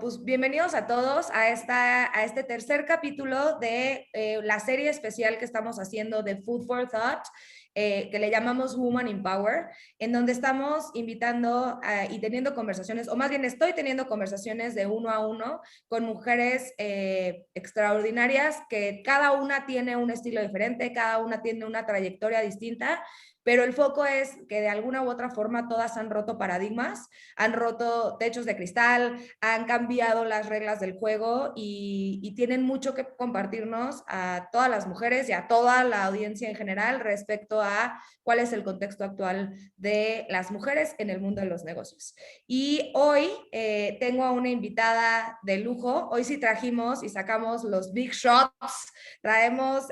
pues bienvenidos a todos a este tercer capítulo de la serie especial que estamos haciendo de Food for Thought, que le llamamos Woman in Power, en donde estamos invitando y teniendo conversaciones, o más bien estoy teniendo conversaciones de uno a uno con mujeres extraordinarias, que cada una tiene un estilo diferente, cada una tiene una trayectoria distinta, pero el foco es que de alguna u otra forma todas han roto paradigmas, han roto techos de cristal, han cambiado las reglas del juego y tienen mucho que compartirnos a todas las mujeres y a toda la audiencia en general respecto a cuál es el contexto actual de las mujeres en el mundo de los negocios. Y hoy tengo a una invitada de lujo. Hoy sí trajimos y sacamos los big shots. Traemos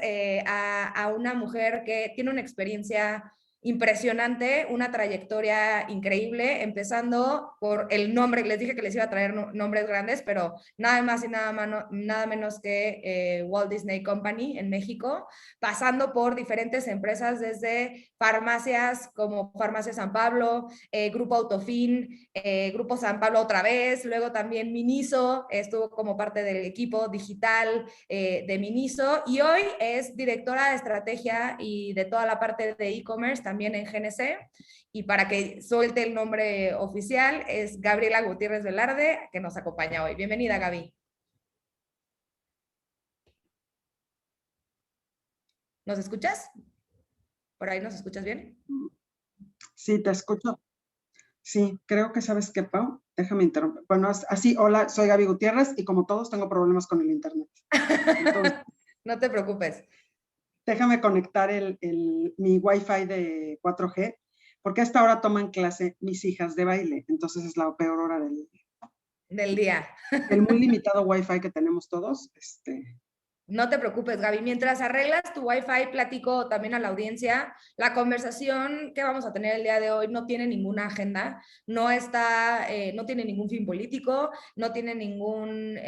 a una mujer que tiene una experiencia impresionante, una trayectoria increíble, empezando por el nombre. Les dije que les iba a traer nombres grandes, pero nada más y nada menos que Walt Disney Company en México, pasando por diferentes empresas, desde farmacias como Farmacia San Pablo, Grupo Autofin, Grupo San Pablo otra vez, luego también Miniso, estuvo como parte del equipo digital de Miniso, y hoy es directora de estrategia y de toda la parte de e-commerce también en GNC. Y para que suelte el nombre oficial, es Gabriela Gutiérrez Velarde, que nos acompaña hoy. Bienvenida, Gaby. ¿Nos escuchas? ¿Por ahí nos escuchas bien? Sí, te escucho. Sí, creo que sabes qué, Pau. Déjame interrumpir. Bueno, así, hola, soy Gaby Gutiérrez y como todos tengo problemas con el internet. Entonces, no te preocupes. Déjame conectar mi Wi-Fi de 4G, porque a esta hora toman clase mis hijas de baile. Entonces es la peor hora del día. El muy limitado Wi-Fi que tenemos todos. No te preocupes, Gaby. Mientras arreglas tu Wi-Fi, platico también a la audiencia. La conversación que vamos a tener el día de hoy no tiene ninguna agenda, no tiene ningún fin político, no tiene ningún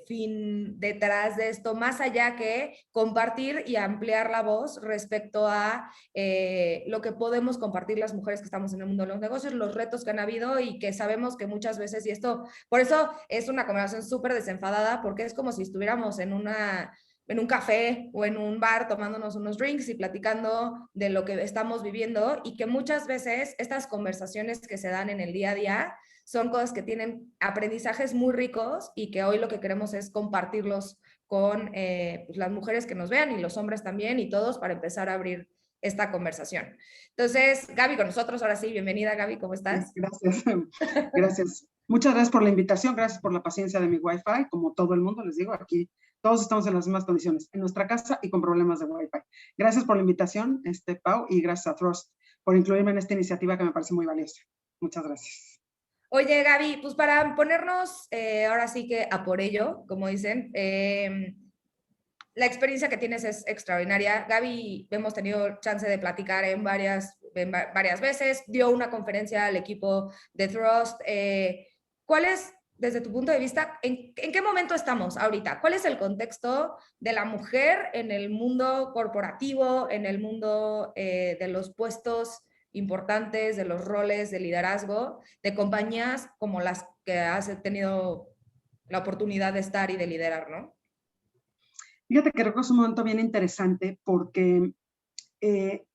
fin detrás de esto, más allá que compartir y ampliar la voz respecto a lo que podemos compartir las mujeres que estamos en el mundo de los negocios, los retos que han habido y que sabemos que muchas veces, y esto, por eso es una conversación súper desenfadada, porque es como si estuviéramos en un café o en un bar tomándonos unos drinks y platicando de lo que estamos viviendo, y que muchas veces estas conversaciones que se dan en el día a día son cosas que tienen aprendizajes muy ricos y que hoy lo que queremos es compartirlos con pues las mujeres que nos vean y los hombres también y todos, para empezar a abrir esta conversación. Entonces, Gaby con nosotros, ahora sí, bienvenida, Gaby, ¿cómo estás? Gracias, gracias. Muchas gracias por la invitación, gracias por la paciencia de mi Wi-Fi. Como todo el mundo, les digo, aquí todos estamos en las mismas condiciones, en nuestra casa y con problemas de Wi-Fi. Gracias por la invitación, Pau, y gracias a Trust por incluirme en esta iniciativa que me parece muy valiosa. Muchas gracias. Oye, Gaby, pues para ponernos ahora sí que a por ello, como dicen, la experiencia que tienes es extraordinaria. Gaby, hemos tenido chance de platicar en varias veces, dio una conferencia al equipo de Trust. ¿Cuál es, desde tu punto de vista, en qué momento estamos ahorita? ¿Cuál es el contexto de la mujer en el mundo corporativo, en el mundo de los puestos importantes, de los roles de liderazgo, de compañías como las que has tenido la oportunidad de estar y de liderar, ¿no? Fíjate que creo que es un momento bien interesante porque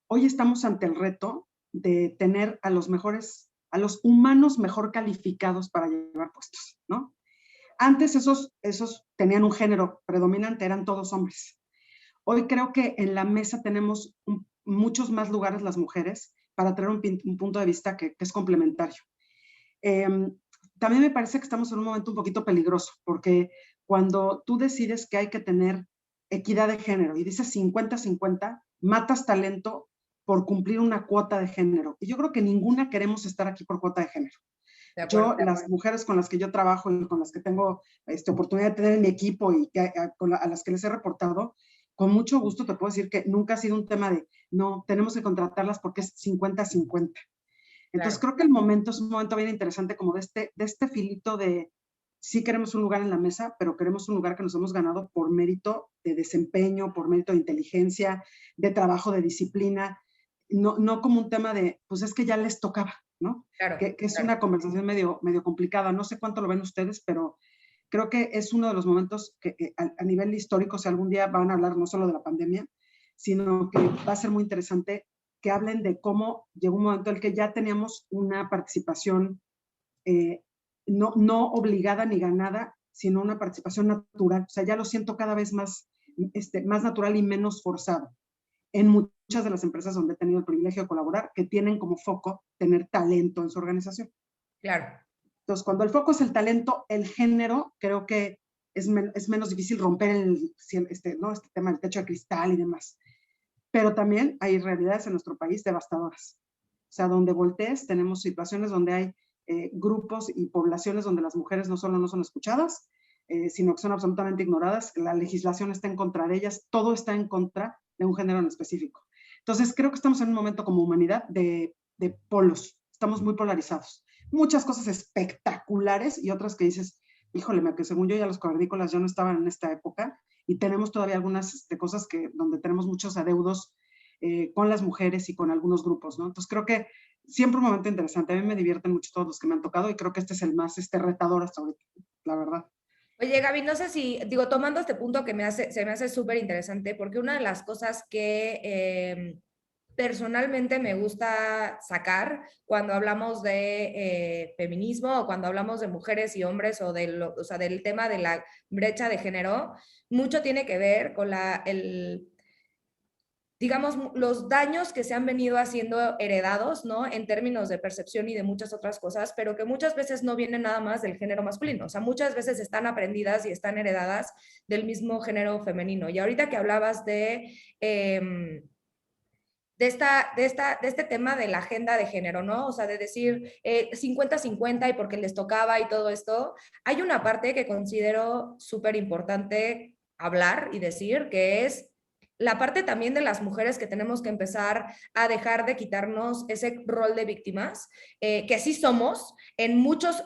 hoy estamos ante el reto de tener a los humanos mejor calificados para llevar puestos, ¿no? Antes esos tenían un género predominante, eran todos hombres. Hoy creo que en la mesa tenemos muchos más lugares las mujeres para tener un punto de vista que es complementario. También me parece que estamos en un momento un poquito peligroso, porque cuando tú decides que hay que tener equidad de género y dices 50-50, matas talento por cumplir una cuota de género. Y yo creo que ninguna queremos estar aquí por cuota de género. Las mujeres con las que yo trabajo y con las que tengo oportunidad de tener en mi equipo y a las que les he reportado, con mucho gusto te puedo decir que nunca ha sido un tema de, no, tenemos que contratarlas porque es 50-50. Entonces creo que el momento es un momento bien interesante, como de este filito de sí queremos un lugar en la mesa, pero queremos un lugar que nos hemos ganado por mérito de desempeño, por mérito de inteligencia, de trabajo, de disciplina, no como un tema de, pues es que ya les tocaba, ¿no? Que es una conversación medio complicada. No sé cuánto lo ven ustedes, pero Creo que es uno de los momentos que a nivel histórico, si algún día van a hablar no solo de la pandemia, sino que va a ser muy interesante que hablen de cómo llegó un momento en el que ya teníamos una participación no obligada ni ganada, sino una participación natural. O sea, ya lo siento cada vez más natural y menos forzado en muchas de las empresas donde he tenido el privilegio de colaborar, que tienen como foco tener talento en su organización. Claro. Entonces, cuando el foco es el talento, el género, creo que es menos difícil romper este tema del techo de cristal y demás. Pero también hay realidades en nuestro país devastadoras. O sea, donde voltees, tenemos situaciones donde hay grupos y poblaciones donde las mujeres no solo no son escuchadas, sino que son absolutamente ignoradas, la legislación está en contra de ellas, todo está en contra de un género en específico. Entonces, creo que estamos en un momento como humanidad de polos, estamos muy polarizados. Muchas cosas espectaculares y otras que dices, híjole, que según yo ya los cavernícolas ya no estaban en esta época y tenemos todavía algunas cosas donde tenemos muchos adeudos con las mujeres y con algunos grupos, ¿no? Entonces creo que siempre un momento interesante. A mí me divierten mucho todos los que me han tocado y creo que este es el más retador hasta ahorita, la verdad. Oye, Gaby, no sé si, digo, tomando este punto que se me hace súper interesante, porque una de las cosas que personalmente me gusta sacar cuando hablamos de feminismo o cuando hablamos de mujeres y hombres o sea, del tema de la brecha de género, mucho tiene que ver con digamos, los daños que se han venido haciendo heredados, ¿no? En términos de percepción y de muchas otras cosas, pero que muchas veces no vienen nada más del género masculino. O sea, muchas veces están aprendidas y están heredadas del mismo género femenino. Y ahorita que hablabas de este tema de la agenda de género, ¿no? O sea, de decir 50-50 y porque les tocaba y todo esto, hay una parte que considero súper importante hablar y decir, que es la parte también de las mujeres que tenemos que empezar a dejar de quitarnos ese rol de víctimas, que sí somos en muchos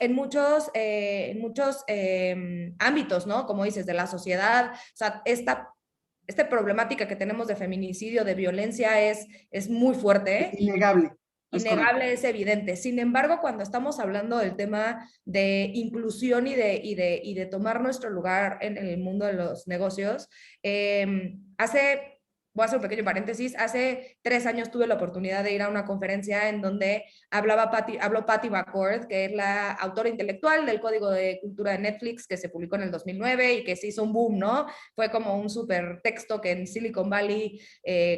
ámbitos, ¿no? Como dices, de la sociedad, o sea, esta problemática que tenemos de feminicidio, de violencia, es muy fuerte. Innegable. Innegable, es evidente. Sin embargo, cuando estamos hablando del tema de inclusión y de tomar nuestro lugar en el mundo de los negocios, voy a hacer un pequeño paréntesis, hace 3 años tuve la oportunidad de ir a una conferencia en donde habló Patty McCord, que es la autora intelectual del Código de Cultura de Netflix, que se publicó en el 2009 y que se hizo un boom, ¿no? Fue como un súper texto que en Silicon Valley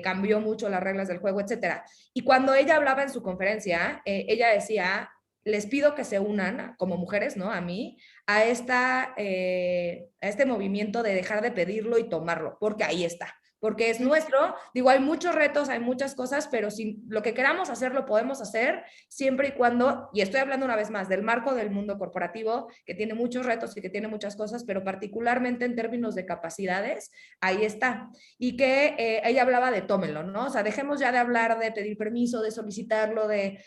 cambió mucho las reglas del juego, etcétera. Y cuando ella hablaba en su conferencia, ella decía, les pido que se unan como mujeres, ¿no? A mí, a este movimiento de dejar de pedirlo y tomarlo, porque ahí está, porque es nuestro. Digo, hay muchos retos, hay muchas cosas, pero si lo que queramos hacer lo podemos hacer siempre y cuando, y estoy hablando una vez más del marco del mundo corporativo, que tiene muchos retos y que tiene muchas cosas, pero particularmente en términos de capacidades, ahí está. Y que ella hablaba de tómenlo, ¿no? O sea, dejemos ya de hablar de pedir permiso, de solicitarlo, de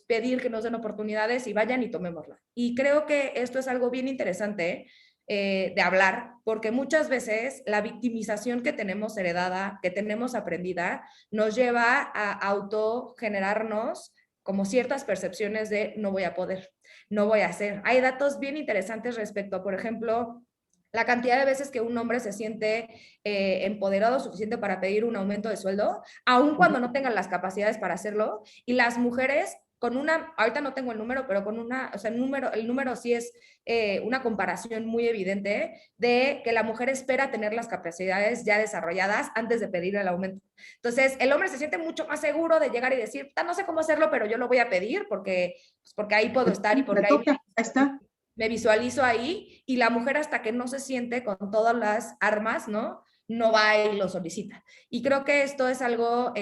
pedir que nos den oportunidades y vayan y tomémosla. Y creo que esto es algo bien interesante, de hablar, porque muchas veces la victimización que tenemos heredada, que tenemos aprendida, nos lleva a autogenerarnos como ciertas percepciones de no voy a poder, no voy a hacer. Hay datos bien interesantes respecto a, por ejemplo, la cantidad de veces que un hombre se siente empoderado suficiente para pedir un aumento de sueldo, aun cuando no tengan las capacidades para hacerlo, y las mujeres con ahorita no tengo el número, pero o sea, el número sí es una comparación muy evidente de que la mujer espera tener las capacidades ya desarrolladas antes de pedir el aumento. Entonces, el hombre se siente mucho más seguro de llegar y decir, no sé cómo hacerlo, pero yo lo voy a pedir porque ahí puedo estar y porque ahí está. Me visualizo ahí, y la mujer hasta que no se siente con todas las armas, ¿no? No va y lo solicita. Y creo que esto es algo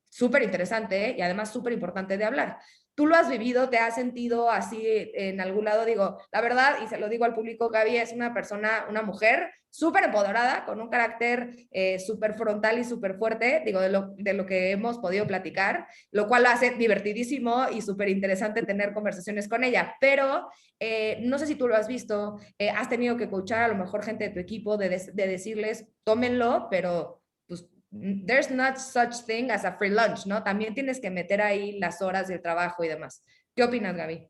súper interesante y además súper importante de hablar. ¿Tú lo has vivido? ¿Te has sentido así en algún lado? Digo, la verdad, y se lo digo al público, Gaby es una persona, una mujer súper empoderada, con un carácter súper frontal y súper fuerte, digo, de lo que hemos podido platicar, lo cual lo hace divertidísimo y súper interesante tener conversaciones con ella. Pero no sé si tú lo has visto, has tenido que coachar a lo mejor gente de tu equipo de decirles, tómenlo, pero pues there's not such thing as a free lunch, ¿no? También tienes que meter ahí las horas de trabajo y demás. ¿Qué opinas, Gaby?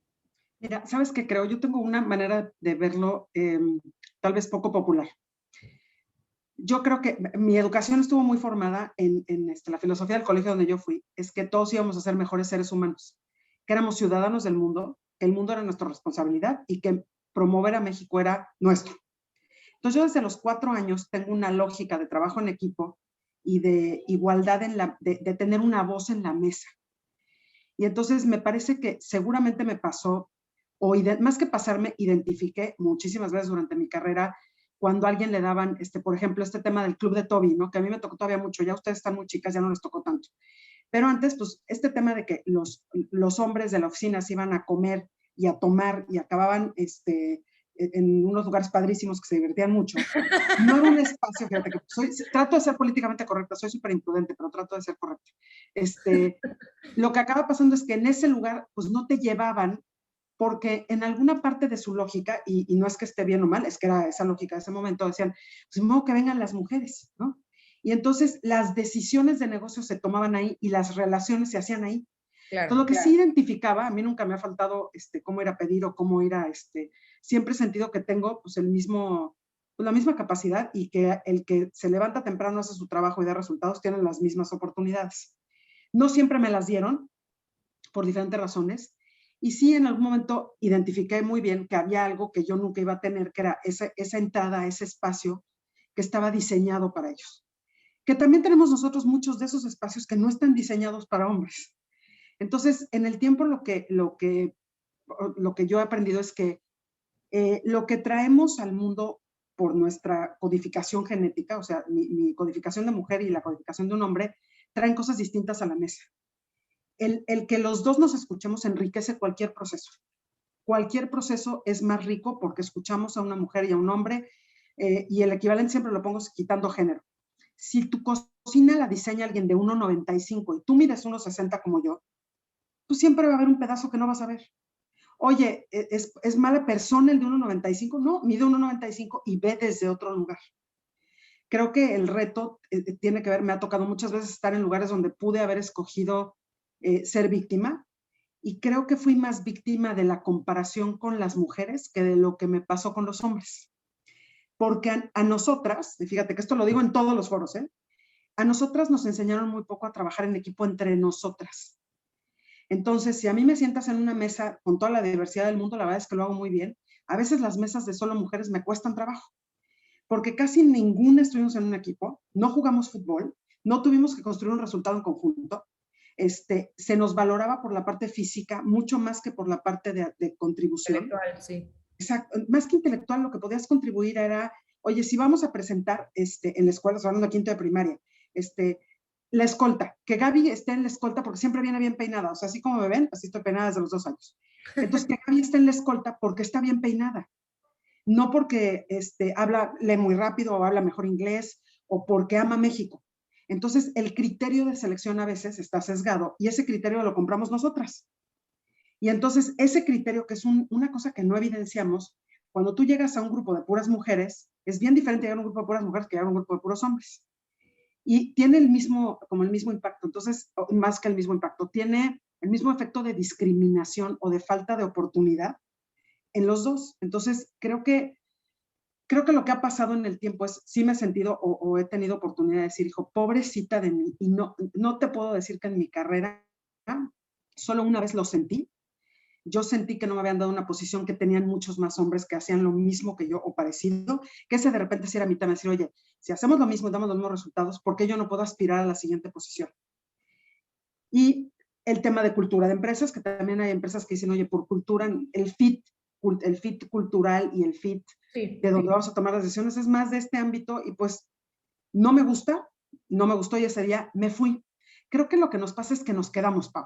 Mira, ¿sabes qué creo? Yo tengo una manera de verlo tal vez poco popular. Yo creo que mi educación estuvo muy formada en la filosofía del colegio donde yo fui, es que todos íbamos a ser mejores seres humanos, que éramos ciudadanos del mundo, que el mundo era nuestra responsabilidad y que promover a México era nuestro. Entonces yo desde los 4 años tengo una lógica de trabajo en equipo y de igualdad, de tener una voz en la mesa. Y entonces me parece que seguramente me pasó, más que pasarme, identifiqué muchísimas veces durante mi carrera cuando a alguien le daban, por ejemplo, este tema del club de Toby, ¿no? Que a mí me tocó todavía mucho, ya ustedes están muy chicas, ya no les tocó tanto. Pero antes, pues, este tema de que los hombres de la oficina se iban a comer y a tomar y acababan en unos lugares padrísimos que se divertían mucho, no era un espacio, fíjate que trato de ser políticamente correcta, soy súper imprudente, pero trato de ser correcta. Lo que acaba pasando es que en ese lugar, pues no te llevaban, porque en alguna parte de su lógica, y no es que esté bien o mal, es que era esa lógica de ese momento, decían, pues modo que vengan las mujeres, ¿no? Y entonces las decisiones de negocio se tomaban ahí y las relaciones se hacían ahí. Claro. Todo lo que sí identificaba, a mí nunca me ha faltado cómo ir a pedir o cómo ir a, siempre he sentido que tengo pues la misma capacidad y que el que se levanta temprano, hace su trabajo y da resultados, tiene las mismas oportunidades. No siempre me las dieron, por diferentes razones, y sí en algún momento identifiqué muy bien que había algo que yo nunca iba a tener, que era esa entrada, ese espacio que estaba diseñado para ellos. Que también tenemos nosotros muchos de esos espacios que no están diseñados para hombres. Entonces, en el tiempo lo que yo he aprendido es que lo que traemos al mundo por nuestra codificación genética, o sea, mi codificación de mujer y la codificación de un hombre, traen cosas distintas a la mesa. El que los dos nos escuchemos enriquece cualquier proceso. Cualquier proceso es más rico porque escuchamos a una mujer y a un hombre, y el equivalente siempre lo pongo quitando género. Si tu cocina la diseña alguien de 1,95 y tú mides 1,60 como yo, pues siempre va a haber un pedazo que no vas a ver. Oye, ¿es mala persona el de 1,95? No, mide 1,95 y ve desde otro lugar. Creo que el reto tiene que ver, me ha tocado muchas veces estar en lugares donde pude haber escogido ser víctima, y creo que fui más víctima de la comparación con las mujeres que de lo que me pasó con los hombres. Porque a nosotras, y fíjate que esto lo digo en todos los foros, a nosotras nos enseñaron muy poco a trabajar en equipo entre nosotras. Entonces, si a mí me sientas en una mesa con toda la diversidad del mundo, la verdad es que lo hago muy bien. A veces las mesas de solo mujeres me cuestan trabajo, porque casi ninguna estuvimos en un equipo, no jugamos fútbol, no tuvimos que construir un resultado en conjunto. Se nos valoraba por la parte física mucho más que por la parte de contribución. Intelectual, sí. Exacto, más que intelectual, lo que podías contribuir era, oye, si vamos a presentar en la escuela, hablando de quinto de primaria, la escolta, que Gaby esté en la escolta porque siempre viene bien peinada, o sea, así como me ven, así estoy peinada desde los 2 años. Entonces, que Gaby esté en la escolta porque está bien peinada, no porque lee muy rápido o habla mejor inglés o porque ama México. Entonces, el criterio de selección a veces está sesgado y ese criterio lo compramos nosotras. Y entonces, ese criterio, que es una cosa que no evidenciamos, cuando tú llegas a un grupo de puras mujeres, es bien diferente llegar a un grupo de puras mujeres que llegar a un grupo de puros hombres. Y tiene el mismo impacto, entonces, más que el mismo impacto, tiene el mismo efecto de discriminación o de falta de oportunidad en los dos. Entonces, creo que lo que ha pasado en el tiempo es, sí me he sentido o he tenido oportunidad de decir, hijo, pobrecita de mí, y no te puedo decir que en mi carrera solo una vez lo sentí. Yo sentí que no me habían dado una posición que tenían muchos más hombres que hacían lo mismo que yo o parecido, que ese de repente sí era mi tema, decir, oye, si hacemos lo mismo y damos los mismos resultados, ¿por qué yo no puedo aspirar a la siguiente posición? Y el tema de cultura de empresas, que también hay empresas que dicen, oye, por cultura, el fit cultural y el fit de donde vamos a tomar las decisiones es más de este ámbito, y pues no me gustó y ese día me fui. Creo que lo que nos pasa es que nos quedamos, Pau.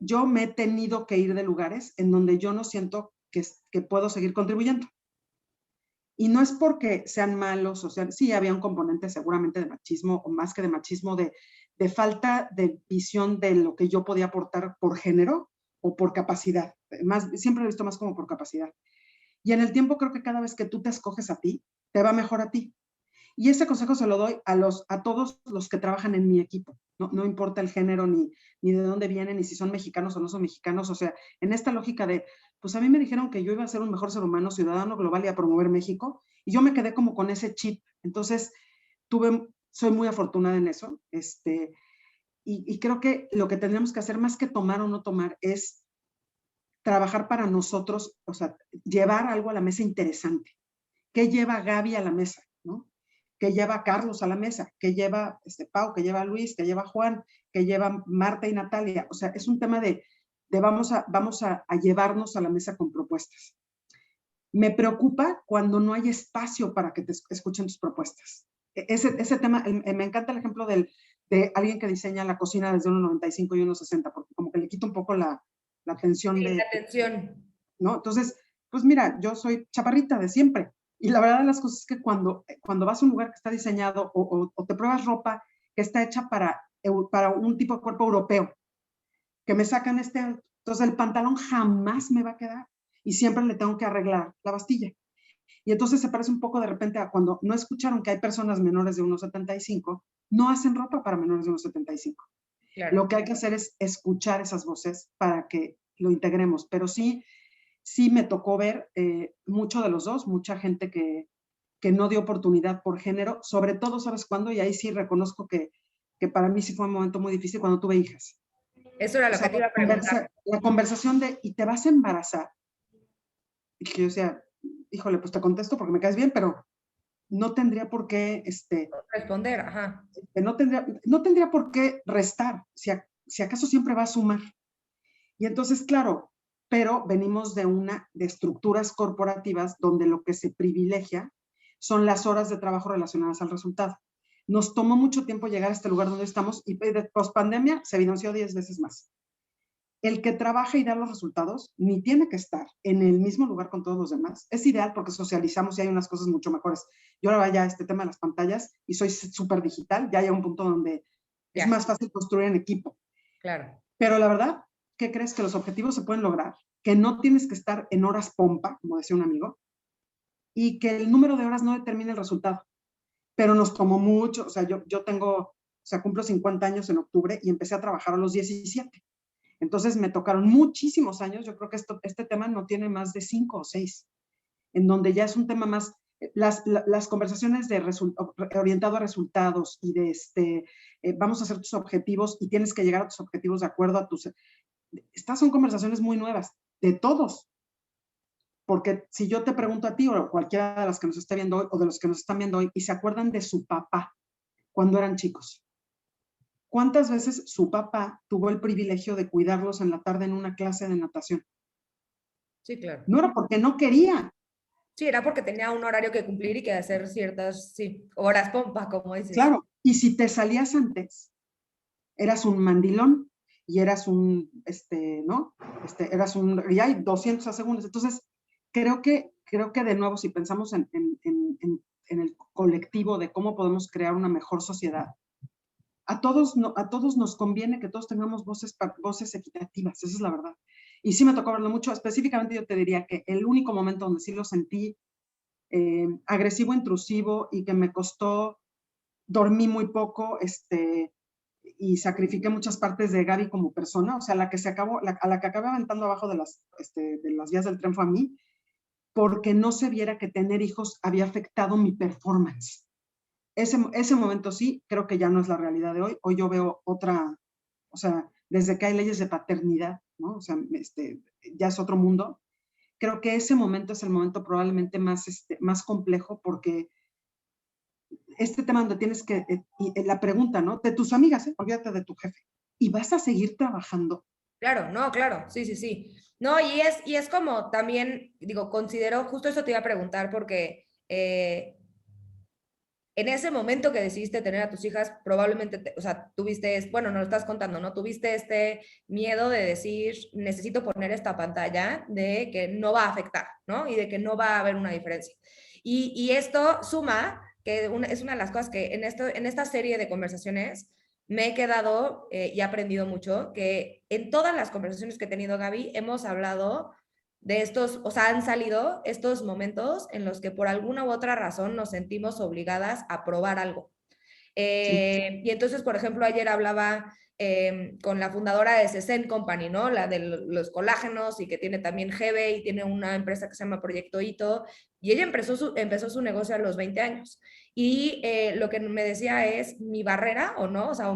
Yo me he tenido que ir de lugares en donde yo no siento que puedo seguir contribuyendo. Y no es porque sean malos, o sea, sí había un componente seguramente de machismo, o más que de machismo, de falta de visión de lo que yo podía aportar por género o por capacidad. Siempre lo he visto más como por capacidad. Y en el tiempo creo que cada vez que tú te escoges a ti, te va mejor a ti. Y ese consejo se lo doy a todos los que trabajan en mi equipo. No importa el género, ni de dónde vienen, ni si son mexicanos o no son mexicanos. O sea, en esta lógica de, pues a mí me dijeron que yo iba a ser un mejor ser humano, ciudadano global y a promover México. Y yo me quedé como con ese chip. Entonces, soy muy afortunada en eso. Y creo que lo que tendríamos que hacer, más que tomar o no tomar, es trabajar para nosotros, o sea, llevar algo a la mesa interesante. ¿Qué lleva Gaby a la mesa? ¿No? ¿Qué lleva Carlos a la mesa? ¿Qué lleva Pau? ¿Qué lleva Luis? ¿Qué lleva Juan? ¿Qué lleva Marta y Natalia? O sea, es un tema de vamos a llevarnos a la mesa con propuestas. Me preocupa cuando no hay espacio para que te escuchen tus propuestas. Ese tema, me encanta el ejemplo de alguien que diseña la cocina desde 1,95 y 1,60, porque como que le quita un poco la atención Sí, de, la atención. ¿no? Entonces, pues mira, yo soy chaparrita de siempre. Y la verdad de las cosas es que cuando vas a un lugar que está diseñado o te pruebas ropa que está hecha para un tipo de cuerpo europeo, que me sacan entonces el pantalón jamás me va a quedar y siempre le tengo que arreglar la bastilla. Y entonces se parece un poco de repente a cuando no escucharon que hay personas menores de 1,75, no hacen ropa para menores de 1,75. Claro. Lo que hay que hacer es escuchar esas voces para que lo integremos. Pero sí me tocó ver mucho de los dos, mucha gente que no dio oportunidad por género, sobre todo, ¿sabes cuándo? Y ahí sí reconozco que para mí sí fue un momento muy difícil cuando tuve hijas. Eso era O lo sea, que te iba a preguntar. la conversación de, ¿y te vas a embarazar? Y que yo decía, híjole, pues te contesto porque me caes bien, pero no tendría por qué, Responder, ajá. no tendría por qué restar, si acaso siempre va a sumar. Y entonces, claro, pero venimos de estructuras corporativas donde lo que se privilegia son las horas de trabajo relacionadas al resultado. Nos tomó mucho tiempo llegar a este lugar donde estamos y post pandemia se evidenció 10 veces más. El que trabaja y da los resultados ni tiene que estar en el mismo lugar con todos los demás. Es ideal porque socializamos y hay unas cosas mucho mejores. Yo ahora ya este tema de las pantallas y soy súper digital, ya hay un punto donde es más fácil construir en equipo. Claro. Pero la verdad, ¿qué crees? Que los objetivos se pueden lograr, que no tienes que estar en horas pompa, como decía un amigo, y que el número de horas no determina el resultado. Pero nos tomó mucho, o sea, yo tengo, o sea, cumplo 50 años en octubre y empecé a trabajar a los 17. Entonces me tocaron muchísimos años, yo creo que este tema no tiene más de 5 o 6, en donde ya es un tema más, las conversaciones orientado a resultados y de vamos a hacer tus objetivos y tienes que llegar a tus objetivos de acuerdo a estas son conversaciones muy nuevas, de todos. Porque si yo te pregunto a ti o cualquiera de las que nos esté viendo hoy o de los que nos están viendo hoy y se acuerdan de su papá cuando eran chicos, ¿cuántas veces su papá tuvo el privilegio de cuidarlos en la tarde en una clase de natación? Sí, claro. No era porque no quería. Sí, era porque tenía un horario que cumplir y que hacer ciertas, sí, horas pompa, como dices. Claro, y si te salías antes, eras un mandilón y eras ¿no? Y hay 200 segundos. Entonces, creo que de nuevo, si pensamos en el colectivo de cómo podemos crear una mejor sociedad, a todos nos conviene que todos tengamos voces equitativas, esa es la verdad. Y sí me tocó verlo mucho, específicamente yo te diría que el único momento donde sí lo sentí agresivo, intrusivo y que me costó, dormí muy poco, y sacrifiqué muchas partes de Gaby como persona, o sea, a la que acabé aventando abajo de las vías del tren fue a mí, porque no se viera que tener hijos había afectado mi performance. Ese momento sí, creo que ya no es la realidad de hoy. Hoy yo veo otra, o sea, desde que hay leyes de paternidad, ¿no? O sea, ya es otro mundo. Creo que ese momento es el momento probablemente más complejo porque este tema donde tienes que, la pregunta, ¿no? De tus amigas, olvídate de tu jefe. ¿Y vas a seguir trabajando? Claro, no, claro, sí, sí, sí. No, y es como también, digo, considero, justo eso te iba a preguntar porque en ese momento que decidiste tener a tus hijas, probablemente, o sea, tuviste, bueno, no lo estás contando, ¿no? Tuviste este miedo de decir, necesito poner esta pantalla de que no va a afectar, ¿no? Y de que no va a haber una diferencia. Y esto suma, que es una de las cosas que en esta serie de conversaciones me he quedado y he aprendido mucho, que en todas las conversaciones que he tenido, Gaby, hemos hablado de estos, o sea, han salido estos momentos en los que por alguna u otra razón nos sentimos obligadas a probar algo. Sí. Y entonces, por ejemplo, ayer hablaba con la fundadora de Cesen Company, ¿no? La de los colágenos y que tiene también Gebe y tiene una empresa que se llama Proyecto Hito. Y ella empezó su negocio a los 20 años. Y lo que me decía es mi barrera o no, o sea,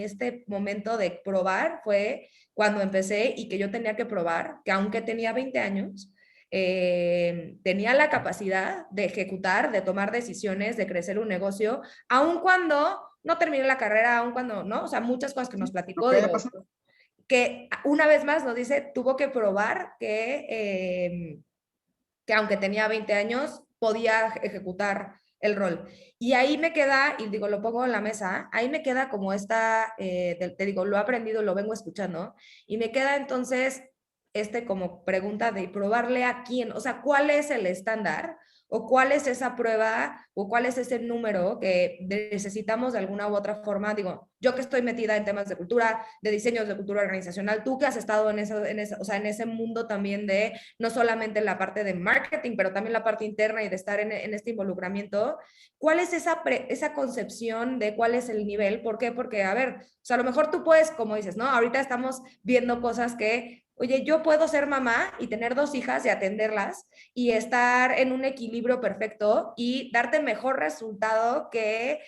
este momento de probar fue cuando empecé y que yo tenía que probar que aunque tenía 20 años, tenía la capacidad de ejecutar, de tomar decisiones, de crecer un negocio, aun cuando no terminé la carrera, aun cuando, ¿no? O sea, muchas cosas que nos Lo platicó, que haya digo, pasado. que una vez más nos dice, tuvo que probar que aunque tenía 20 años, podía ejecutar el rol. Y ahí me queda, y digo, lo pongo en la mesa, ahí me queda como esta, te digo, lo he aprendido, lo vengo escuchando, y me queda entonces como pregunta de probarle a quién, o sea, ¿cuál es el estándar? ¿O cuál es esa prueba? ¿O cuál es ese número que necesitamos de alguna u otra forma? Digo, yo que estoy metida en temas de cultura, de diseños de cultura organizacional, tú que has estado o sea, en ese mundo también de no solamente la parte de marketing, pero también la parte interna y de estar en este involucramiento, ¿cuál es esa concepción de cuál es el nivel? ¿Por qué? Porque, a ver, o sea, a lo mejor tú puedes, como dices, ¿no? Ahorita estamos viendo cosas que, oye, yo puedo ser mamá y tener 2 hijas y atenderlas y estar en un equilibrio perfecto y darte mejor resultado que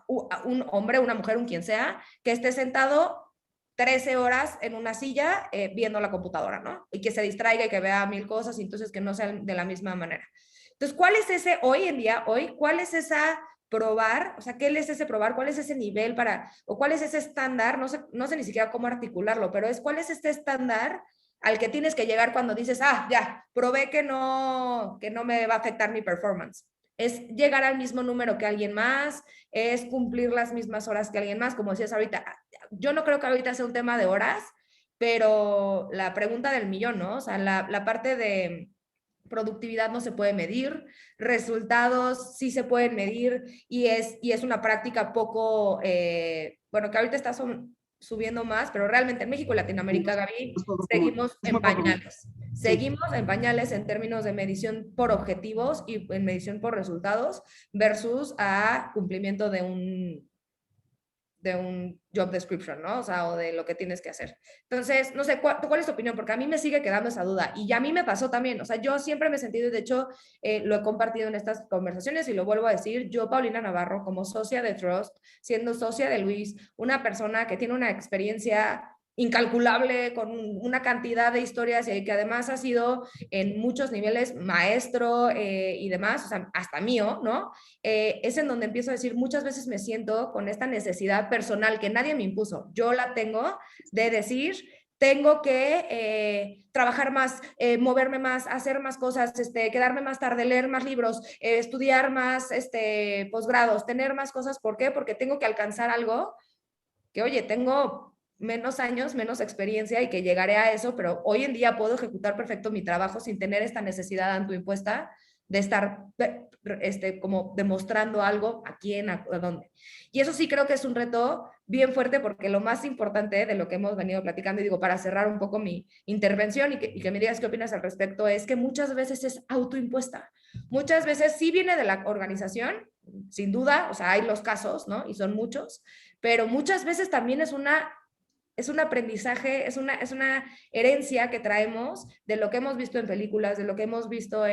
un hombre, una mujer, un quien sea, que esté sentado 13 horas en una silla viendo la computadora, ¿no? Y que se distraiga y que vea 1000 cosas y entonces que no sean de la misma manera. Entonces, ¿cuál es ese hoy en día, cuál es esa probar? O sea, ¿qué es ese probar? ¿Cuál es ese nivel para, o cuál es ese estándar? No sé ni siquiera cómo articularlo, pero cuál es este estándar al que tienes que llegar cuando dices, ya, probé que no me va a afectar mi performance. Es llegar al mismo número que alguien más, es cumplir las mismas horas que alguien más, como decías ahorita. Yo no creo que ahorita sea un tema de horas, pero la pregunta del millón, ¿no? O sea, la parte de productividad no se puede medir, resultados sí se pueden medir y es una práctica poco, bueno, que ahorita está subiendo más, pero realmente en México y Latinoamérica, Gaby, Es poco común. seguimos Es en muy poco común. pañales. Sí. Seguimos en pañales en términos de medición por objetivos y en medición por resultados versus a cumplimiento de un job description, ¿no? O sea, o de lo que tienes que hacer. Entonces, no sé, ¿cuál es tu opinión? Porque a mí me sigue quedando esa duda y ya a mí me pasó también, o sea, yo siempre me he sentido, y de hecho, lo he compartido en estas conversaciones y lo vuelvo a decir, yo, Paulina Navarro, como socia de Trust, siendo socia de Luis, una persona que tiene una experiencia incalculable, con una cantidad de historias y que además ha sido en muchos niveles maestro y demás, o sea, hasta mío, ¿no? Es en donde empiezo a decir, muchas veces me siento con esta necesidad personal que nadie me impuso. Yo la tengo de decir, tengo que trabajar más, moverme más, hacer más cosas, quedarme más tarde, leer más libros, estudiar más posgrados, tener más cosas. ¿Por qué? Porque tengo que alcanzar algo que, oye, tengo menos años, menos experiencia y que llegaré a eso, pero hoy en día puedo ejecutar perfecto mi trabajo sin tener esta necesidad autoimpuesta de estar como demostrando algo a quién, a dónde. Y eso sí creo que es un reto bien fuerte porque lo más importante de lo que hemos venido platicando, y digo, para cerrar un poco mi intervención y que me digas qué opinas al respecto, es que muchas veces es autoimpuesta. Muchas veces sí viene de la organización, sin duda, o sea, hay los casos, ¿no? Y son muchos, pero muchas veces también es un aprendizaje, es una herencia que traemos de lo que hemos visto en películas, de lo que hemos visto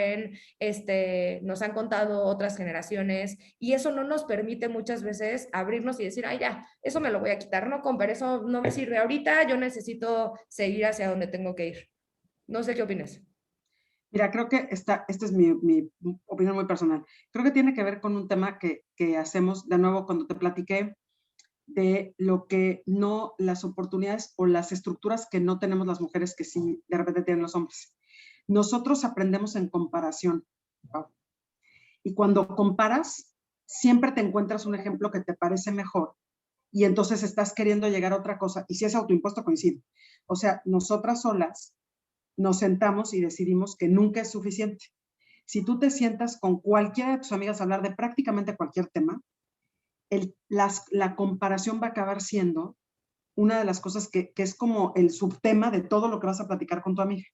nos han contado otras generaciones, y eso no nos permite muchas veces abrirnos y decir, ay, ya, eso me lo voy a quitar, no, compa, eso no me sirve ahorita, yo necesito seguir hacia donde tengo que ir. No sé qué opinas. Mira, creo que esta es mi opinión muy personal. Creo que tiene que ver con un tema que hacemos, de nuevo, cuando te platiqué de lo que no, las oportunidades o las estructuras que no tenemos las mujeres que sí de repente tienen los hombres. Nosotros aprendemos en comparación. Y cuando comparas, siempre te encuentras un ejemplo que te parece mejor y entonces estás queriendo llegar a otra cosa y si es autoimpuesto coincide. O sea, nosotras solas nos sentamos y decidimos que nunca es suficiente. Si tú te sientas con cualquiera de tus amigas a hablar de prácticamente cualquier tema, la comparación va a acabar siendo una de las cosas que es como el subtema de todo lo que vas a platicar con tu amiga.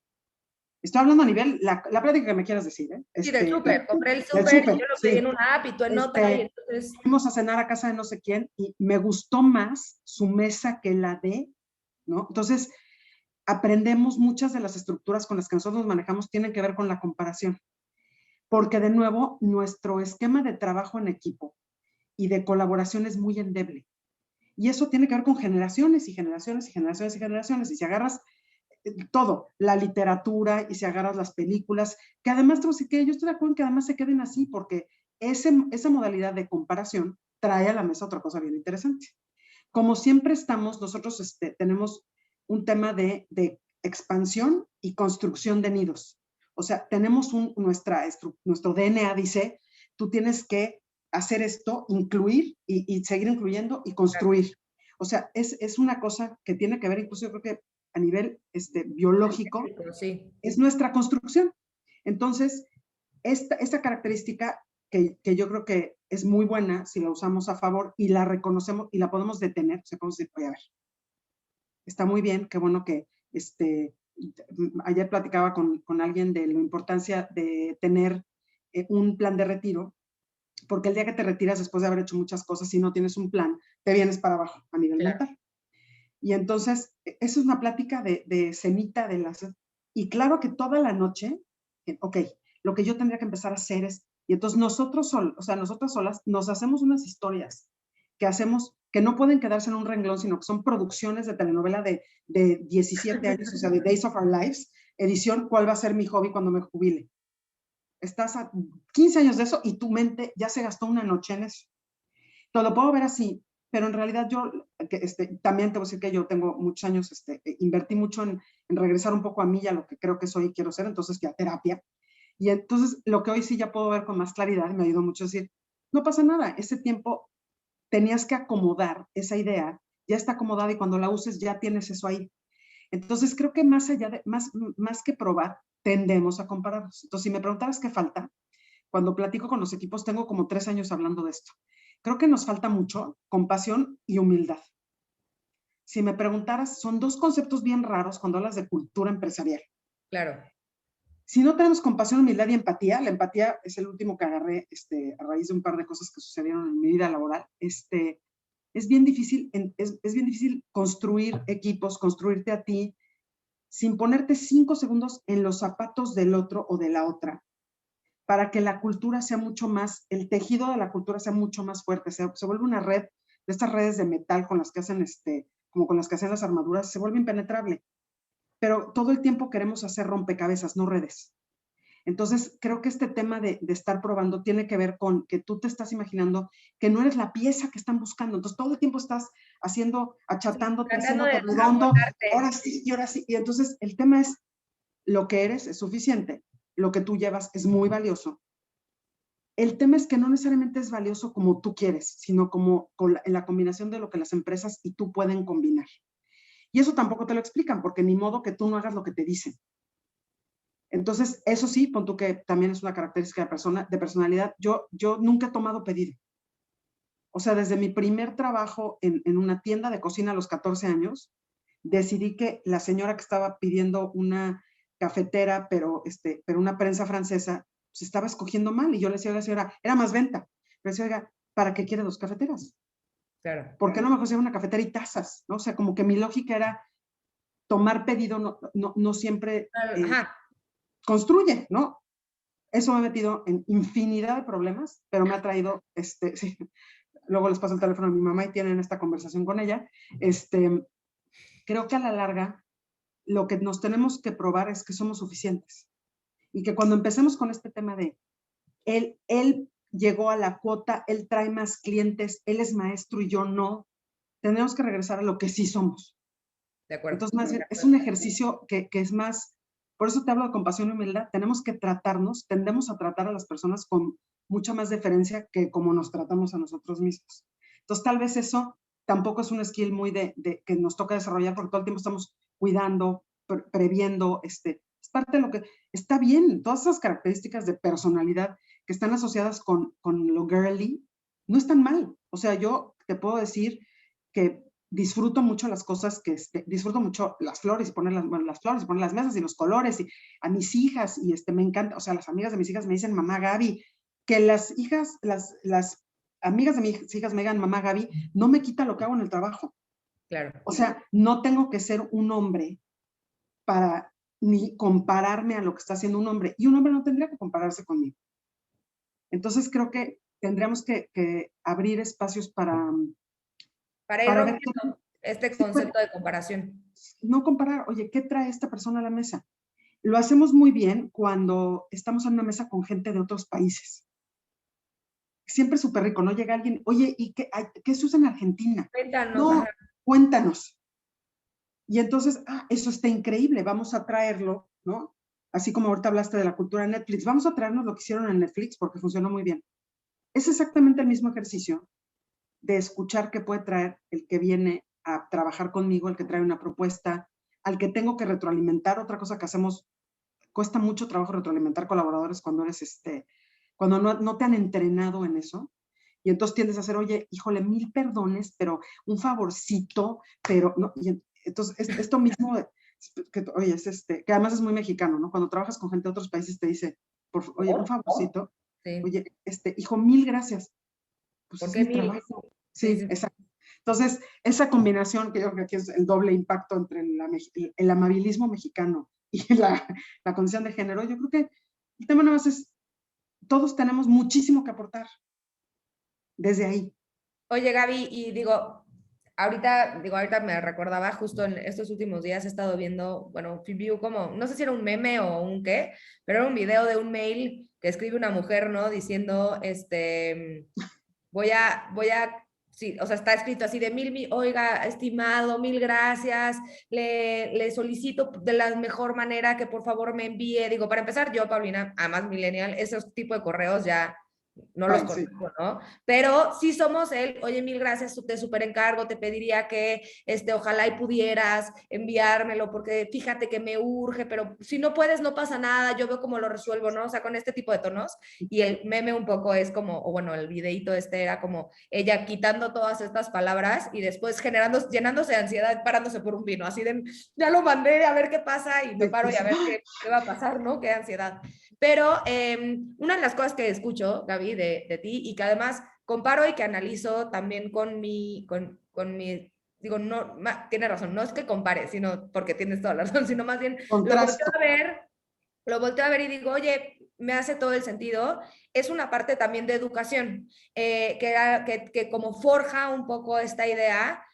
Estoy hablando a nivel, la plática que me quieras decir, ¿eh? Sí, del súper. Compré el Del súper y súper, yo lo pedí sí. en una app y tú en otra y entonces... Fuimos a cenar a casa de no sé quién y me gustó más su mesa que la de, ¿no? Entonces, aprendemos muchas de las estructuras con las que nosotros nos manejamos tienen que ver con la comparación. Porque de nuevo, nuestro esquema de trabajo en equipo y de colaboración es muy endeble. Y eso tiene que ver con generaciones y generaciones y generaciones y generaciones. Y si agarras todo, la literatura y si agarras las películas, que además, yo estoy de acuerdo en que además se queden así, porque esa modalidad de comparación trae a la mesa otra cosa bien interesante. Como siempre estamos, nosotros tenemos un tema de expansión y construcción de nidos. O sea, tenemos nuestro DNA dice, tú tienes que hacer esto, incluir y seguir incluyendo y construir. O sea, es una cosa que tiene que ver, incluso yo creo que a nivel biológico, Sí. es nuestra construcción. Entonces, esta característica que yo creo que es muy buena si la usamos a favor y la reconocemos y la podemos detener, o sea, podemos decir, oye, a ver, está muy bien, qué bueno que ayer platicaba con alguien de la importancia de tener un plan de retiro, porque el día que te retiras después de haber hecho muchas cosas, si no tienes un plan, te vienes para abajo a nivel mental. Y entonces, eso es una plática de cenita de las... Y claro que toda la noche, ok, lo que yo tendría que empezar a hacer es, y entonces nosotras solas nos hacemos unas historias que no pueden quedarse en un renglón, sino que son producciones de telenovela de 17 años, o sea, de Days of Our Lives, edición, ¿cuál va a ser mi hobby cuando me jubile? Estás a 15 años de eso y tu mente ya se gastó una noche en eso. Todo lo puedo ver así, pero en realidad yo también te voy a decir que yo tengo muchos años, invertí mucho en regresar un poco a mí y a lo que creo que soy y quiero ser, entonces fui a terapia. Y entonces lo que hoy sí ya puedo ver con más claridad, y me ayudó mucho a decir, no pasa nada, ese tiempo tenías que acomodar esa idea, ya está acomodada y cuando la uses ya tienes eso ahí. Entonces creo que más allá de, más que probar, tendemos a compararnos. Entonces si me preguntaras qué falta, cuando platico con los equipos, tengo como 3 años hablando de esto. Creo que nos falta mucho compasión y humildad. Si me preguntaras, son dos conceptos bien raros cuando hablas de cultura empresarial. Claro. Si no tenemos compasión, humildad y empatía, la empatía es el último que agarré a raíz de un par de cosas que sucedieron en mi vida laboral, es bien difícil, es bien difícil construir equipos, construirte a ti, sin ponerte 5 segundos en los zapatos del otro o de la otra, para que la cultura sea mucho más, el tejido de la cultura sea mucho más fuerte, se vuelve una red, de estas redes de metal con las que hacen, como con las que hacen las armaduras, se vuelve impenetrable. Pero todo el tiempo queremos hacer rompecabezas, no redes. Entonces, creo que este tema de estar probando tiene que ver con que tú te estás imaginando que no eres la pieza que están buscando. Entonces, todo el tiempo estás achatándote, haciéndote redondo, ahora sí, y ahora sí. Y entonces, el tema es, lo que eres es suficiente, lo que tú llevas es muy valioso. El tema es que no necesariamente es valioso como tú quieres, sino como en la combinación de lo que las empresas y tú pueden combinar. Y eso tampoco te lo explican, porque ni modo que tú no hagas lo que te dicen. Entonces, eso sí, pon tú que también es una característica de personalidad. Yo nunca he tomado pedido. O sea, desde mi primer trabajo en una tienda de cocina a los 14 años, decidí que la señora que estaba pidiendo una cafetera, pero una prensa francesa, se estaba escogiendo mal. Y yo le decía a la señora, era más venta. Le decía, oiga, ¿para qué quiere 2 cafeteras? Claro. ¿Por qué no mejor sea una cafetera y tazas? ¿No? O sea, como que mi lógica era tomar pedido, no siempre construye, ¿no? Eso me ha metido en infinidad de problemas, pero me ha traído, sí, luego les paso el teléfono a mi mamá y tienen esta conversación con ella. Creo que a la larga lo que nos tenemos que probar es que somos suficientes y que cuando empecemos con este tema de él llegó a la cuota, él trae más clientes, él es maestro y yo no, tenemos que regresar a lo que sí somos. De acuerdo. Entonces, más bien, es un ejercicio que es más, por eso te hablo de compasión y humildad, tenemos que tratarnos, tendemos a tratar a las personas con mucha más deferencia que como nos tratamos a nosotros mismos. Entonces, tal vez eso tampoco es un skill muy que nos toca desarrollar porque todo el tiempo estamos cuidando, previendo, es parte de lo que está bien. Todas esas características de personalidad que están asociadas con lo girly no están mal. O sea, yo te puedo decir que disfruto mucho las cosas disfruto mucho las flores, bueno, las flores, poner las mesas y los colores, y a mis hijas, y me encanta, o sea, las amigas de mis hijas me dicen mamá Gaby, que las amigas de mis hijas me digan mamá Gaby, no me quita lo que hago en el trabajo. Claro. O sea, no tengo que ser un hombre para ni compararme a lo que está haciendo un hombre, y un hombre no tendría que compararse conmigo. Entonces creo que tendríamos que abrir espacios para ir ver rompiendo este concepto de comparación. no comparar, oye, ¿qué trae esta persona a la mesa? Lo hacemos muy bien cuando estamos en una mesa con gente de otros países. Siempre súper rico, ¿no? Llega alguien, oye, ¿y qué se usa en Argentina? Cuéntanos. No, Ajá. cuéntanos. Y entonces, eso está increíble, vamos a traerlo, ¿no? Así como ahorita hablaste de la cultura de Netflix, vamos a traernos lo que hicieron en Netflix porque funcionó muy bien. Es exactamente el mismo ejercicio de escuchar qué puede traer el que viene a trabajar conmigo, el que trae una propuesta, al que tengo que retroalimentar. Otra cosa que hacemos, cuesta mucho trabajo retroalimentar colaboradores cuando eres cuando no te han entrenado en eso. Y entonces tiendes a hacer, oye, híjole, 1000 perdones, pero un favorcito, pero no. Y entonces, esto mismo, oye, que además es muy mexicano, ¿no? Cuando trabajas con gente de otros países te dice, oye, un favorcito, sí. Oye, hijo, 1000 gracias. Pues es mi trabajo. Sí, sí, exacto. Entonces, esa combinación que yo creo que es el doble impacto entre el amabilismo mexicano y la condición de género, yo creo que el tema nada más es, todos tenemos muchísimo que aportar desde ahí. Oye, Gaby, y digo, ahorita me recordaba, justo en estos últimos días he estado viendo, bueno, vi como, no sé si era un meme o un qué, pero era un video de un mail que escribe una mujer, ¿no? Diciendo, sí, o sea, está escrito así de oiga, estimado, 1000 gracias, le solicito de la mejor manera que por favor me envíe, digo, para empezar, yo, Paulina, además millennial, esos tipos de correos ya no los conozco, ¿no? Pero sí somos oye, 1000 gracias, te súper encargo, te pediría que, ojalá y pudieras enviármelo, porque fíjate que me urge, pero si no puedes, no pasa nada, yo veo cómo lo resuelvo, ¿no? O sea, con este tipo de tonos, y el meme un poco es como, o bueno, el videíto era como ella quitando todas estas palabras y después llenándose de ansiedad, parándose por un vino, así de, ya lo mandé, a ver qué pasa, y me paro y a ver qué va a pasar, ¿no? Qué ansiedad. Pero una de las cosas que escucho, Gaby, de ti, y que además comparo y que analizo también con mi, digo, no, tiene razón, no es que compare, sino porque tienes toda la razón, sino más bien lo volteo a ver y digo, oye, me hace todo el sentido. Es una parte también de educación, que como forja un poco esta idea,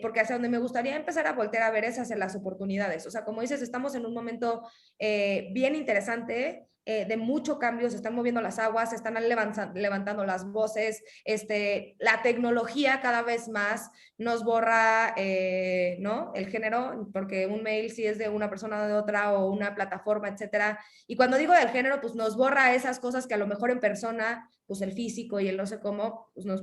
porque hacia donde me gustaría empezar a voltear a ver es hacia las oportunidades. O sea, como dices, estamos en un momento bien interesante, de mucho cambio, se están moviendo las aguas, se están levantando las voces, la tecnología cada vez más nos borra, ¿no? El género, porque un mail sí es de una persona o de otra, o una plataforma, etcétera. Y cuando digo del género, pues nos borra esas cosas que a lo mejor en persona, pues el físico y el no sé cómo, pues nos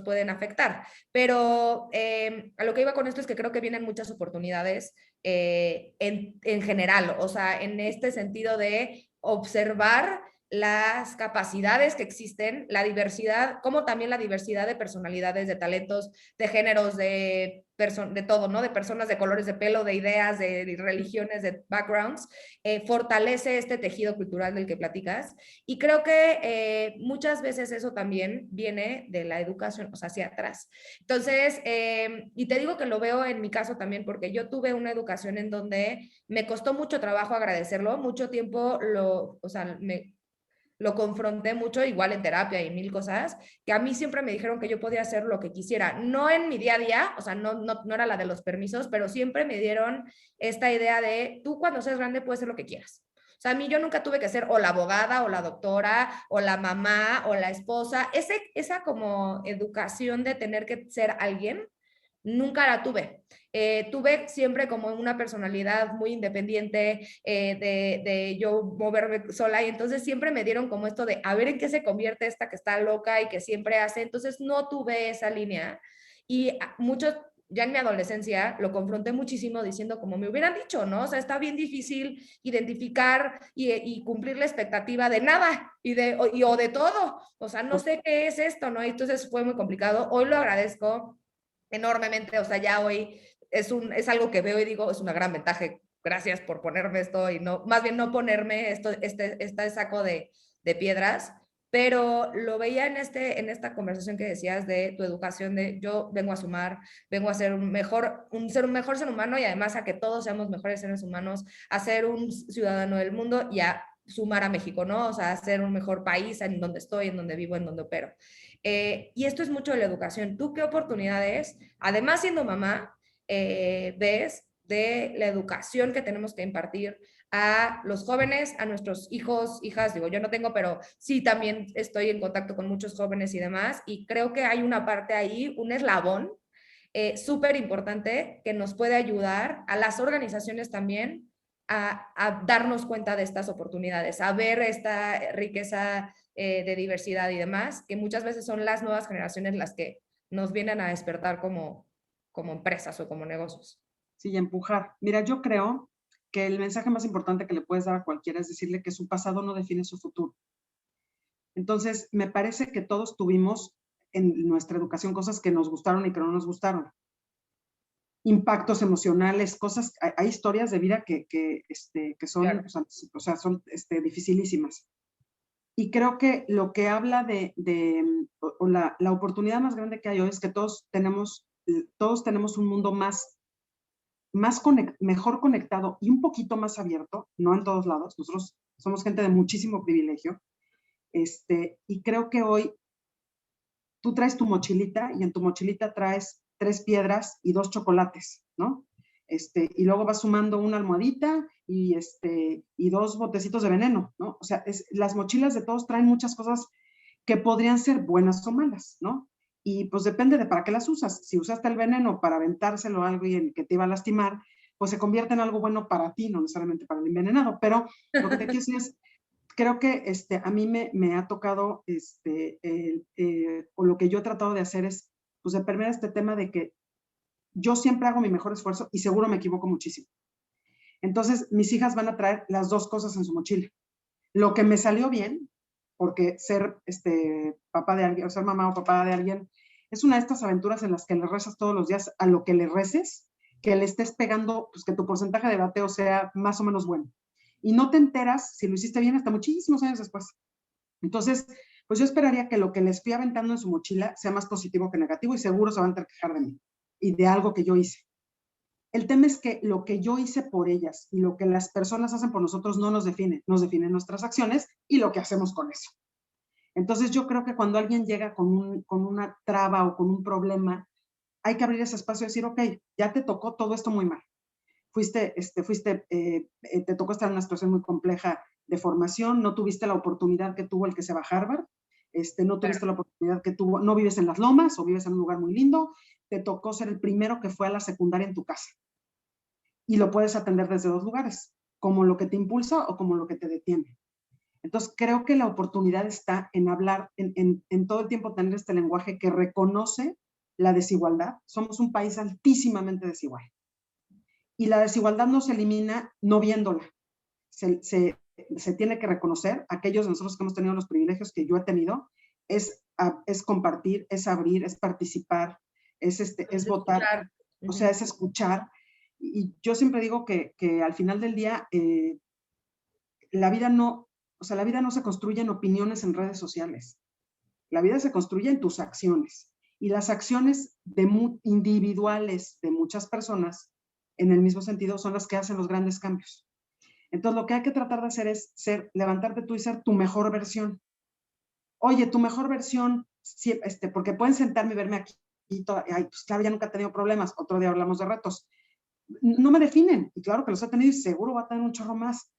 pueden afectar. Pero a lo que iba con esto es que creo que vienen muchas oportunidades en general, o sea, en este sentido de observar las capacidades que existen, la diversidad, como también la diversidad de personalidades, de talentos, de géneros, de todo, ¿no? De personas, de colores de pelo, de ideas, de religiones, de backgrounds, fortalece este tejido cultural del que platicas. Y creo que muchas veces eso también viene de la educación, o sea, hacia atrás. Entonces, y te digo que lo veo en mi caso también, porque yo tuve una educación en donde me costó mucho trabajo agradecerlo, mucho tiempo o sea, lo confronté mucho, igual en terapia y mil cosas, que a mí siempre me dijeron que yo podía hacer lo que quisiera, no en mi día a día, o sea, no era la de los permisos, pero siempre me dieron esta idea de, tú cuando seas grande puedes hacer lo que quieras. O sea, a mí yo nunca tuve que ser o la abogada, o la doctora, o la mamá, o la esposa. Esa como educación de tener que ser alguien, nunca la tuve. Tuve siempre como una personalidad muy independiente, de yo moverme sola, y entonces siempre me dieron como esto de a ver en qué se convierte esta que está loca y que siempre hace, entonces no tuve esa línea, y muchos, ya en mi adolescencia, lo confronté muchísimo diciendo como me hubieran dicho, ¿no? O sea, está bien difícil identificar y cumplir la expectativa de nada o de todo, o sea, no sé qué es esto, ¿no? Y entonces fue muy complicado. Hoy lo agradezco enormemente, o sea, ya hoy es algo que veo y digo, es una gran ventaja, gracias por ponerme esto y no, más bien no ponerme este saco de piedras, pero lo veía en esta conversación que decías de tu educación, de yo vengo a sumar, vengo a ser un mejor ser humano y además a que todos seamos mejores seres humanos, a ser un ciudadano del mundo y a sumar a México, ¿no? O sea, a ser un mejor país en donde estoy, en donde vivo, en donde opero. Y esto es mucho de la educación. ¿Tú qué oportunidades, además siendo mamá, ves de la educación que tenemos que impartir a los jóvenes, a nuestros hijos, hijas? Digo, yo no tengo, pero sí también estoy en contacto con muchos jóvenes y demás, y creo que hay una parte ahí, un eslabón súper importante que nos puede ayudar a las organizaciones también a darnos cuenta de estas oportunidades, a ver esta riqueza de diversidad y demás, que muchas veces son las nuevas generaciones las que nos vienen a despertar como empresas o como negocios. Sí, y empujar. Mira, yo creo que el mensaje más importante que le puedes dar a cualquiera es decirle que su pasado no define su futuro. Entonces, me parece que todos tuvimos en nuestra educación cosas que nos gustaron y que no nos gustaron. Impactos emocionales, cosas, hay historias de vida que son, Claro. o sea, son dificilísimas. Y creo que lo que habla o la oportunidad más grande que hay hoy es que todos tenemos un mundo mejor conectado y un poquito más abierto, no en todos lados. Nosotros somos gente de muchísimo privilegio. Y creo que hoy tú traes tu mochilita y en tu mochilita traes 3 piedras y 2 chocolates, ¿no? Y luego vas sumando una almohadita y 2 botecitos de veneno, ¿no? O sea, las mochilas de todos traen muchas cosas que podrían ser buenas o malas, ¿no? Y pues depende de para qué las usas. Si usaste el veneno para aventárselo a alguien que te iba a lastimar, pues se convierte en algo bueno para ti, no necesariamente para el envenenado. Pero lo que te quiero decir es, creo que a mí me ha tocado, o lo que yo he tratado de hacer es, pues de permear este tema de que yo siempre hago mi mejor esfuerzo y seguro me equivoco muchísimo. Entonces, mis hijas van a traer las dos cosas en su mochila. Lo que me salió bien, porque ser papá de alguien, o ser mamá o papá de alguien, es una de estas aventuras en las que le rezas todos los días a lo que le reces, que le estés pegando, pues que tu porcentaje de bateo sea más o menos bueno. Y no te enteras si lo hiciste bien hasta muchísimos años después. Entonces, pues yo esperaría que lo que les fui aventando en su mochila sea más positivo que negativo y seguro se van a quejar de mí y de algo que yo hice. El tema es que lo que yo hice por ellas y lo que las personas hacen por nosotros no nos definen nuestras acciones y lo que hacemos con eso. Entonces yo creo que cuando alguien llega con una traba o con un problema, hay que abrir ese espacio y decir, ok, ya te tocó todo esto muy mal. Te tocó estar en una situación muy compleja de formación, no tuviste la oportunidad que tuvo el que se va a Harvard, no tuviste la oportunidad que tuvo, no vives en las lomas o vives en un lugar muy lindo, te tocó ser el primero que fue a la secundaria en tu casa. Y lo puedes atender desde dos lugares, como lo que te impulsa o como lo que te detiene. Entonces, creo que la oportunidad está en hablar, en todo el tiempo tener este lenguaje que reconoce la desigualdad. Somos un país altísimamente desigual. Y la desigualdad no se elimina no viéndola. Se tiene que reconocer, aquellos de nosotros que hemos tenido los privilegios que yo he tenido, es compartir, es abrir, es participar, es votar, o sea, es escuchar. Y yo siempre digo que al final del día, la vida no se construye en opiniones en redes sociales. La vida se construye en tus acciones. Y las acciones individuales de muchas personas, en el mismo sentido, son las que hacen los grandes cambios. Entonces, lo que hay que tratar de hacer es levantarte tú y ser tu mejor versión. Oye, tu mejor versión, porque pueden sentarme y verme aquí, ay, pues claro, ya nunca he tenido problemas, otro día hablamos de retos. No me definen, y claro que los he tenido y seguro va a tener un chorro más.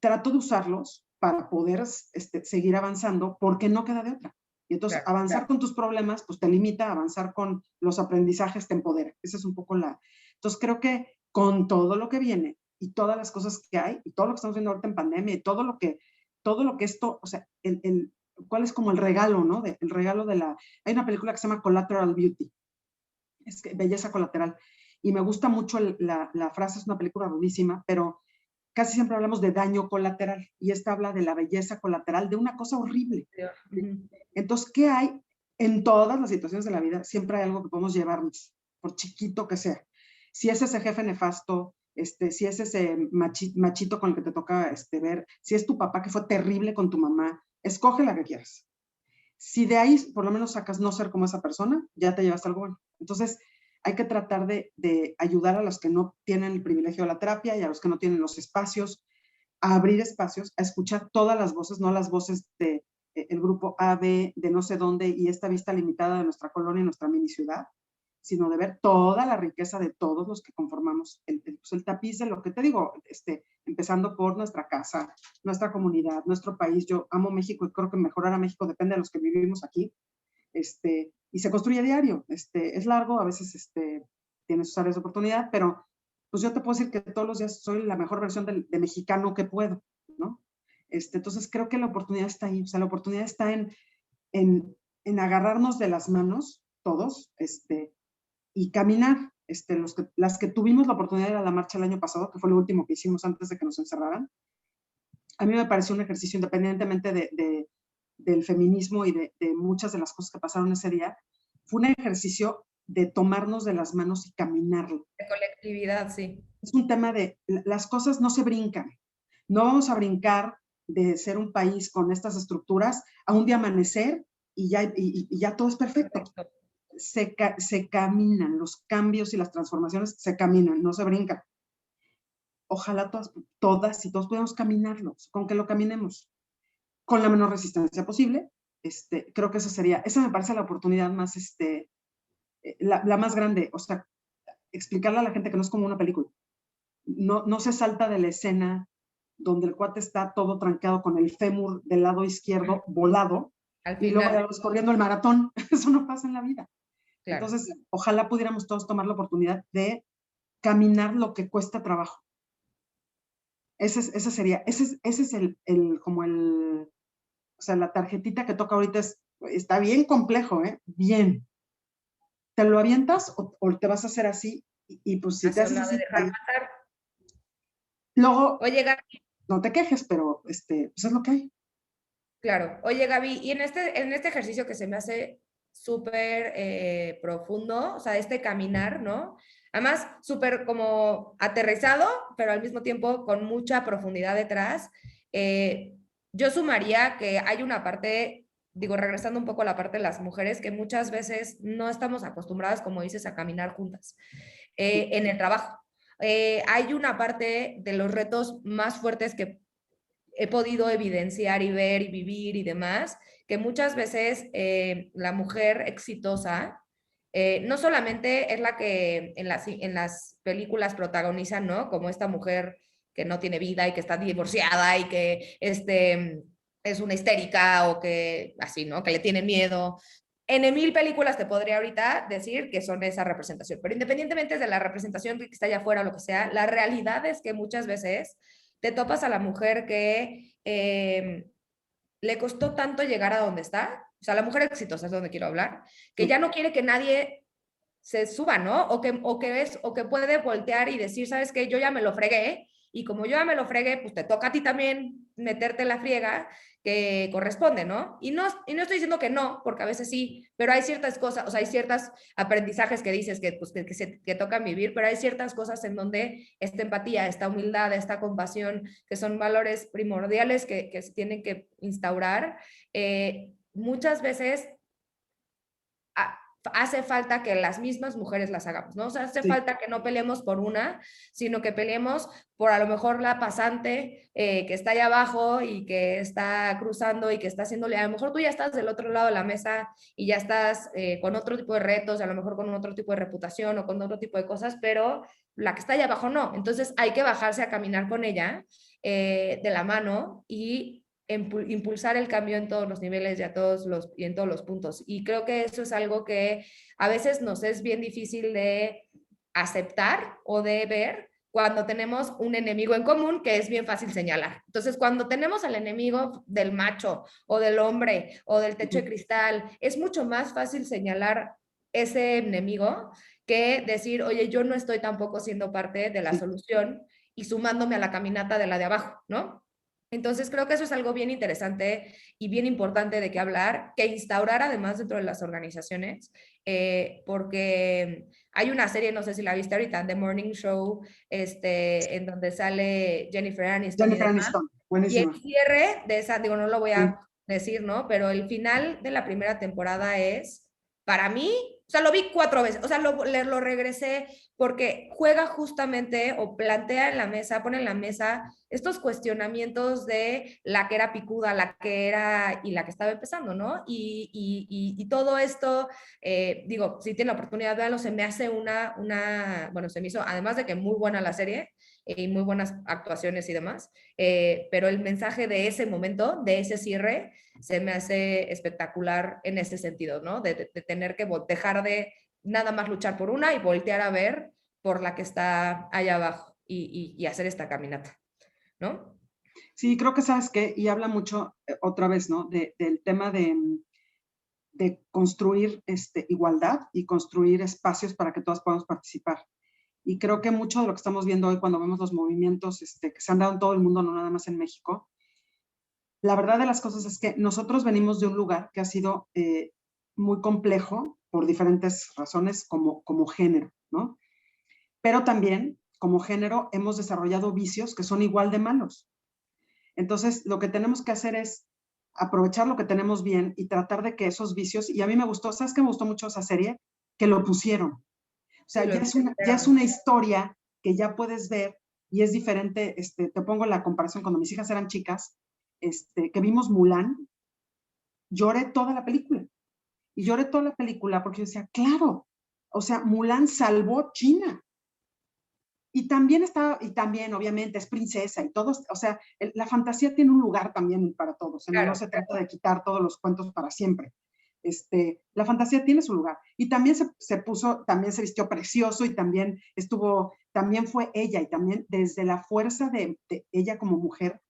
Trato de usarlos para poder seguir avanzando porque no queda de otra. Y entonces avanzar con tus problemas, pues te limita, avanzar con los aprendizajes te empodera. Esa es un poco Entonces creo que con todo lo que viene y todas las cosas que hay y todo lo que estamos viendo ahorita en pandemia y todo lo que esto, o sea, ¿cuál es como el regalo, no? El regalo Hay una película que se llama Collateral Beauty, es que, belleza colateral. Y me gusta mucho la frase, es una película rudísima, pero casi siempre hablamos de daño colateral y esta habla de la belleza colateral de una cosa horrible. Entonces, ¿qué hay? en todas las situaciones de la vida siempre hay algo que podemos llevarnos, por chiquito que sea. Si es ese jefe nefasto, si es ese machito con el que te toca ver, si es tu papá que fue terrible con tu mamá, escoge la que quieras. Si de ahí por lo menos sacas no ser como esa persona, ya te llevas algo bueno. Entonces, hay que tratar de ayudar a los que no tienen el privilegio de la terapia y a los que no tienen los espacios, a abrir espacios, a escuchar todas las voces, no las voces de el grupo A, B, de no sé dónde, y esta vista limitada de nuestra colonia y nuestra mini ciudad, sino de ver toda la riqueza de todos los que conformamos el tapiz de lo que te digo, empezando por nuestra casa, nuestra comunidad, nuestro país. Yo amo México y creo que mejorar a México depende de los que vivimos aquí, y se construye a diario. Es largo, a veces tiene sus áreas de oportunidad, pero pues yo te puedo decir que todos los días soy la mejor versión de mexicano que puedo, ¿no? Entonces creo que la oportunidad está ahí, o sea, la oportunidad está en agarrarnos de las manos, todos, y caminar. Las que tuvimos la oportunidad de ir a la marcha el año pasado, que fue lo último que hicimos antes de que nos encerraran, a mí me pareció un ejercicio, independientemente del feminismo y de muchas de las cosas que pasaron ese día, fue un ejercicio de tomarnos de las manos y caminarlo. De colectividad, sí. Es un tema de, las cosas no se brincan. No vamos a brincar de ser un país con estas estructuras a un día amanecer y ya todo es perfecto. Se caminan, los cambios y las transformaciones se caminan, no se brincan. Ojalá todas y todos podamos caminarlos, con que lo caminemos con la menor resistencia posible. Creo que esa me parece la oportunidad más, la más grande. O sea, explicarle a la gente que no es como una película. No se salta de la escena donde el cuate está todo trancado con el fémur del lado izquierdo volado y luego ya vas corriendo el maratón. Eso no pasa en la vida. Claro. Entonces, ojalá pudiéramos todos tomar la oportunidad de caminar lo que cuesta trabajo. Ese es o sea, la tarjetita que toca ahorita está bien complejo, ¿eh? Bien. ¿Te lo avientas o te vas a hacer así? Y pues si te haces así, luego, oye, Gaby, no te quejes, pero pues es lo que hay. Claro. Oye, Gaby, y en este ejercicio que se me hace súper profundo, o sea, caminar, ¿no? Además, súper como aterrizado, pero al mismo tiempo con mucha profundidad detrás. Yo sumaría que hay una parte, digo, regresando un poco a la parte de las mujeres, que muchas veces no estamos acostumbradas, como dices, a caminar juntas en el trabajo. Hay una parte de los retos más fuertes que he podido evidenciar y ver y vivir y demás, que muchas veces la mujer exitosa no solamente es la que en las películas protagoniza, ¿no? Como esta mujer que no tiene vida y que está divorciada y que es una histérica o que así, ¿no? Que le tiene miedo. En 1000 películas te podría ahorita decir que son esa representación, pero independientemente de la representación que está allá afuera o lo que sea, la realidad es que muchas veces te topas a la mujer que le costó tanto llegar a donde está, o sea, la mujer exitosa es donde quiero hablar, que ya no quiere que nadie se suba, ¿no? O que puede voltear y decir, ¿sabes qué? Yo ya me lo fregué, y como yo ya me lo fregué, pues te toca a ti también meterte la friega que corresponde, ¿no? Y no estoy diciendo que no, porque a veces sí, pero hay ciertas cosas, o sea, hay ciertos aprendizajes que dices que tocan vivir, pero hay ciertas cosas en donde esta empatía, esta humildad, esta compasión, que son valores primordiales que se tienen que instaurar, muchas veces hace falta que las mismas mujeres las hagamos, ¿no? O sea, hace falta que no peleemos por una, sino que peleemos por a lo mejor la pasante que está allá abajo y que está cruzando y que está haciéndole, a lo mejor tú ya estás del otro lado de la mesa y ya estás con otro tipo de retos, a lo mejor con otro tipo de reputación o con otro tipo de cosas, pero la que está allá abajo no. Entonces hay que bajarse a caminar con ella de la mano y impulsar el cambio en todos los niveles y en todos los puntos. Y creo que eso es algo que a veces nos es bien difícil de aceptar o de ver cuando tenemos un enemigo en común que es bien fácil señalar. Entonces, cuando tenemos al enemigo del macho o del hombre o del techo de cristal, es mucho más fácil señalar ese enemigo que decir, oye, yo no estoy tampoco siendo parte de la solución y sumándome a la caminata de la de abajo, ¿no? Entonces creo que eso es algo bien interesante y bien importante de qué hablar, que instaurar además dentro de las organizaciones, porque hay una serie, no sé si la viste ahorita, The Morning Show, en donde sale Jennifer Aniston y Jennifer demás. Aniston, Y el buenísima. cierre de esa, digo, no lo voy Sí. a decir, ¿no? Pero el final de la primera temporada es, para mí, o sea, lo vi 4 veces, o sea, lo regresé porque juega justamente o plantea en la mesa, pone en la mesa estos cuestionamientos de la que era picuda, la que era y la que estaba empezando, ¿no? Y todo esto, digo, si tiene la oportunidad, véanlo, se me hace bueno, se me hizo, además de que muy buena la serie y muy buenas actuaciones y demás, pero el mensaje de ese momento, de ese cierre, se me hace espectacular en ese sentido, ¿no? De tener que dejar de nada más luchar por una y voltear a ver por la que está allá abajo y hacer esta caminata, ¿no? Sí, creo que sabes que, y habla mucho otra vez, ¿no? Del tema de construir igualdad y construir espacios para que todas podamos participar. Y creo que mucho de lo que estamos viendo hoy cuando vemos los movimientos que se han dado en todo el mundo, no nada más en México, la verdad de las cosas es que nosotros venimos de un lugar que ha sido muy complejo por diferentes razones como género, ¿no? Pero también como género hemos desarrollado vicios que son igual de malos. Entonces, lo que tenemos que hacer es aprovechar lo que tenemos bien y tratar de que esos vicios, y a mí me gustó, ¿sabes qué me gustó mucho esa serie? Que lo pusieron. O sea, Sí, ya es una historia que ya puedes ver y es diferente. Te pongo la comparación cuando mis hijas eran chicas, que vimos Mulan, lloré toda la película. Y lloré toda la película porque yo decía, claro, o sea, Mulan salvó China. Y también, obviamente, es princesa y todos, o sea, la fantasía tiene un lugar también para todos, ¿no? No claro. se trata de quitar todos los cuentos para siempre. La fantasía tiene su lugar. Y también también se vistió precioso y también fue ella y también desde la fuerza de ella como mujer,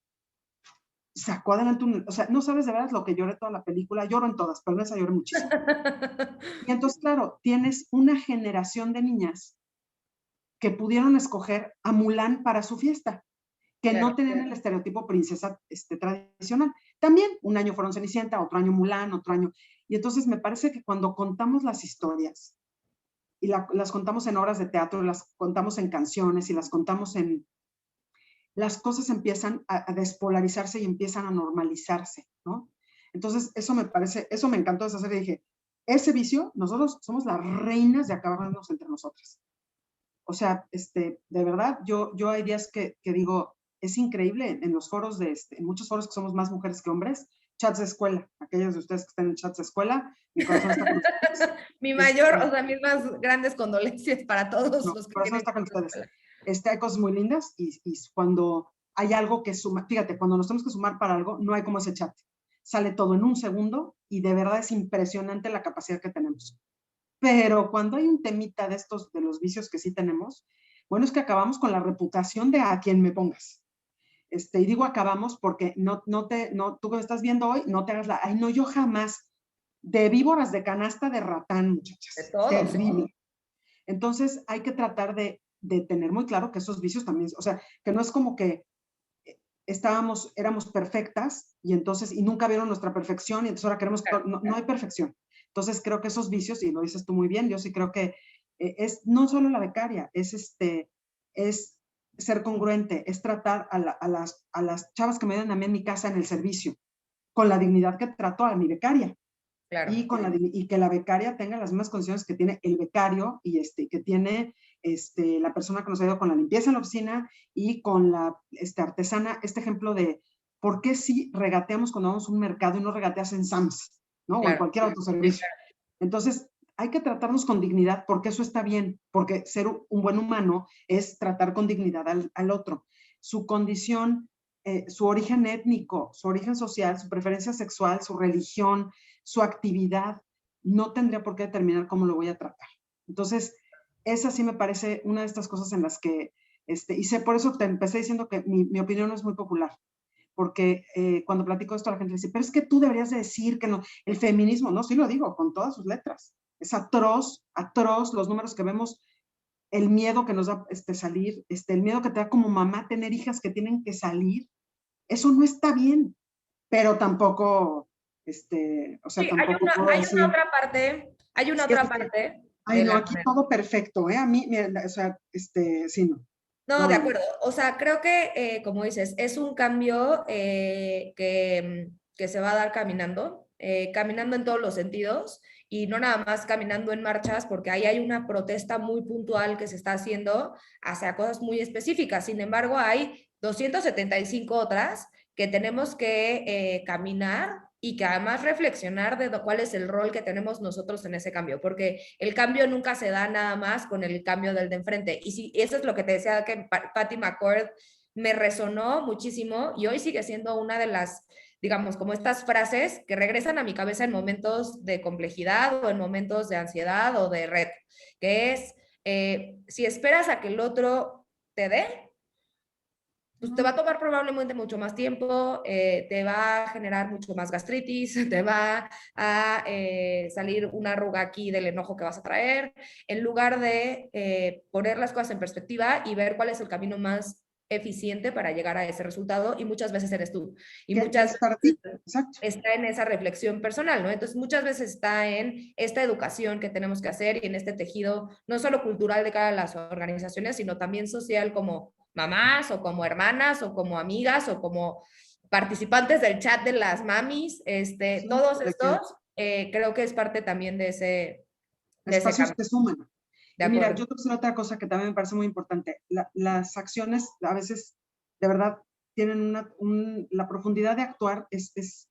sacó adelante o sea, no sabes de verdad lo que lloré toda la película, lloro en todas, pero en esa lloré muchísimo. Y entonces, claro, tienes una generación de niñas que pudieron escoger a Mulan para su fiesta, que Claro. no tenían el estereotipo princesa tradicional. También un año fueron Cenicienta, otro año Mulan, otro año. Y entonces me parece que cuando contamos las historias, y las contamos en obras de teatro, las contamos en canciones y las contamos las cosas empiezan a despolarizarse y empiezan a normalizarse, ¿no? Entonces, eso me encantó de esa serie. Dije, ese vicio, nosotros somos las reinas de acabarnos entre nosotras. O sea, de verdad, yo hay días que digo, es increíble en los foros en muchos foros que somos más mujeres que hombres, chats de escuela, aquellos de ustedes que están en chats de escuela, mi corazón está con ustedes. Mi mayor, o sea, mis más grandes condolencias para todos No, los mi que corazón tienen. está con ustedes. Hay cosas muy lindas y cuando hay algo que suma, fíjate, cuando nos tenemos que sumar para algo, no hay como ese chat. Sale todo en un segundo y de verdad es impresionante la capacidad que tenemos. Pero cuando hay un temita de estos, de los vicios que sí tenemos, bueno, es que acabamos con la reputación de a quien me pongas. Y digo acabamos porque tú que me estás viendo hoy, no te hagas ay, no, yo jamás, de víboras de canasta de ratán, De muchachas, todos, ¿no? terrible. Entonces hay que tratar de tener muy claro que esos vicios también, o sea, que no es como que éramos perfectas y entonces, y nunca vieron nuestra perfección y entonces ahora queremos, Claro. no hay perfección. Entonces creo que esos vicios, y lo dices tú muy bien, yo sí creo que es no solo la becaria, es ser congruente, es tratar a las chavas que me dan a mí en mi casa en el servicio, con la dignidad que trato a mi becaria. Claro. Y que la becaria tenga las mismas condiciones que tiene el becario y que tiene la persona que nos ayuda con la limpieza en la oficina y con la artesana. Este ejemplo de por qué si regateamos cuando vamos a un mercado y no regateas en Sam's, ¿no? O en Claro. cualquier autoservicio. Entonces, hay que tratarnos con dignidad porque eso está bien, porque ser un buen humano es tratar con dignidad al otro. Su condición, su origen étnico, su origen social, su preferencia sexual, su religión, su actividad, no tendría por qué determinar cómo lo voy a tratar. Entonces, esa sí me parece una de estas cosas en las que, por eso te empecé diciendo que mi opinión no es muy popular, porque cuando platico esto la gente dice, pero es que tú deberías de decir que no, el feminismo, no, sí lo digo, con todas sus letras. Es atroz, atroz los números que vemos, el miedo que nos da salir, el miedo que te da como mamá tener hijas que tienen que salir, Eso no está bien, pero tampoco, o sea, Sí, hay tampoco una, puedo hay una decir, otra parte, hay una es que, otra parte ay, de no, la aquí todo perfecto, ¿eh? A mí, mira, o sea, sí, no, No, no, de no, no. acuerdo. O sea, creo que, como dices, es un cambio que se va a dar caminando, caminando en todos los sentidos y no nada más caminando en marchas, porque ahí hay una protesta muy puntual que se está haciendo hacia cosas muy específicas. Sin embargo, hay 275 otras que tenemos que caminar y que además reflexionar de cuál es el rol que tenemos nosotros en ese cambio, porque el cambio nunca se da nada más con el cambio del de enfrente. Y si eso es lo que te decía que Patty McCord me resonó muchísimo y hoy sigue siendo una de las, digamos, como estas frases que regresan a mi cabeza en momentos de complejidad o en momentos de ansiedad o de reto, que es, si esperas a que el otro te dé, pues te va a tomar probablemente mucho más tiempo, te va a generar mucho más gastritis, te va a salir una arruga aquí del enojo que vas a traer, en lugar de poner las cosas en perspectiva y ver cuál es el camino más eficiente para llegar a ese resultado y muchas veces eres tú y ¿Qué muchas es para veces ti? Exacto. está en esa reflexión personal, ¿no? Entonces muchas veces está en esta educación que tenemos que hacer y en este tejido no solo cultural de cada las organizaciones, sino también social como mamás o como hermanas o como amigas o como participantes del chat de las mamis, Sí, todos de que estos creo que es parte también de ese espacios cambio. que suman. De Y mira, yo acuerdo. te voy a decir otra cosa que también me parece muy importante. Las acciones a veces, de verdad, tienen la profundidad de actuar es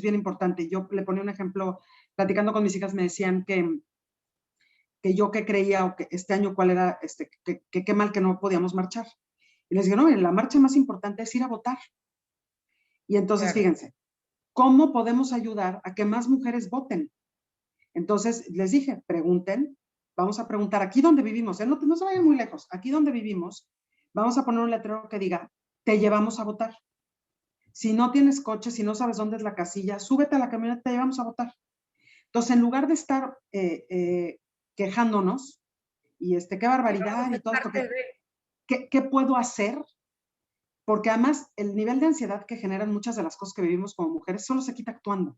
bien importante. Yo le ponía un ejemplo, platicando con mis hijas, me decían que yo que creía o que este año cuál era, que qué mal que no podíamos marchar. Y les digo, no, la marcha más importante es ir a votar. Y entonces, Claro. fíjense, ¿cómo podemos ayudar a que más mujeres voten? Entonces les dije, pregunten, vamos a preguntar aquí donde vivimos, no se vayan muy lejos, aquí donde vivimos, vamos a poner un letrero que diga, te llevamos a votar. Si no tienes coche, si no sabes dónde es la casilla, súbete a la camioneta, te llevamos a votar. Entonces, en lugar de estar quejándonos y qué Sí, vamos barbaridad a y ser todo esto, parte de... ¿qué puedo hacer? Porque además el nivel de ansiedad que generan muchas de las cosas que vivimos como mujeres solo se quita actuando.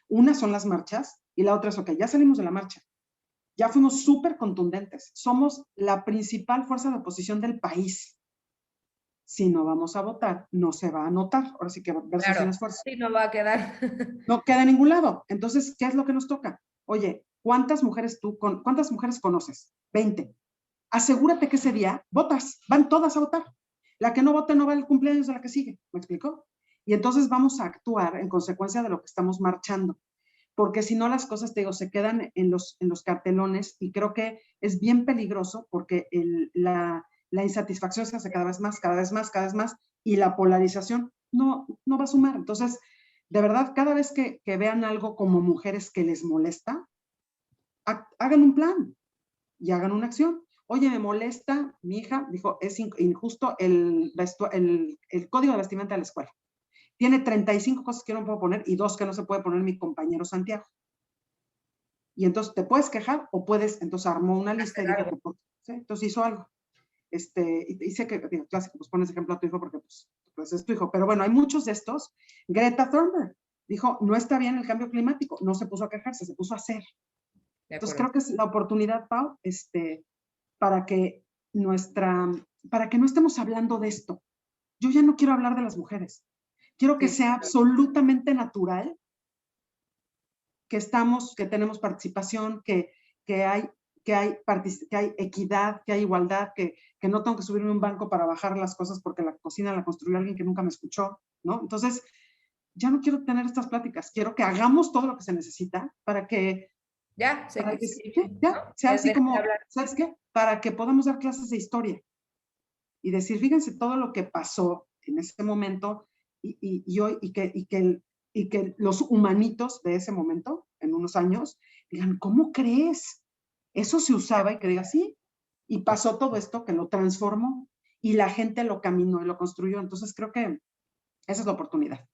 Una son las marchas y la otra es, ok, ya salimos de la marcha, ya fuimos súper contundentes. Somos la principal fuerza de oposición del país. Si no vamos a votar, no se va a notar. Ahora sí que verso sin Claro, esfuerzo. sí, no va a quedar. No queda en ningún lado. Entonces, ¿qué es lo que nos toca? Oye, ¿cuántas mujeres conoces? 20. Asegúrate que ese día votas. Van todas a votar. La que no vote no va al cumpleaños de la que sigue. ¿Me explico? Y entonces vamos a actuar en consecuencia de lo que estamos marchando, porque si no las cosas, te digo, se quedan en los cartelones y creo que es bien peligroso porque la insatisfacción se hace cada vez más, cada vez más, cada vez más y la polarización no va a sumar. Entonces, de verdad, cada vez que vean algo como mujeres que les molesta, hagan un plan y hagan una acción. Oye, me molesta, mi hija dijo, es injusto el código de vestimenta de la escuela. Tiene 35 cosas que yo no puedo poner y 2 que no se puede poner mi compañero Santiago. Y entonces te puedes quejar o puedes, entonces armó una lista y dijo, ¿sí? Entonces hizo algo. Y sé que, digo, clásico, pues pones ejemplo a tu hijo porque pues es tu hijo, pero bueno, hay muchos de estos. Greta Thunberg dijo, no está bien el cambio climático, no se puso a quejarse, se puso a hacer. De Entonces acuerdo. creo que es la oportunidad, Pau, para que para que no estemos hablando de esto. Yo ya no quiero hablar de las mujeres. Quiero que Sí, sea absolutamente natural que tenemos participación, que hay, que hay equidad, que hay igualdad, que no tengo que subirme a un banco para bajar las cosas porque la cocina la construyó alguien que nunca me escuchó, ¿no? Entonces, ya no quiero tener estas pláticas, quiero que hagamos todo lo que se necesita ya, ya, ¿no? sea así Dejen de como, hablar. ¿sabes qué? Para que podamos dar clases de historia y decir, fíjense todo lo que pasó en ese momento y hoy, y que los humanitos de ese momento, en unos años, digan, ¿cómo crees? Eso se usaba y que diga, sí, y pasó todo esto que lo transformó y la gente lo caminó y lo construyó. Entonces creo que esa es la oportunidad,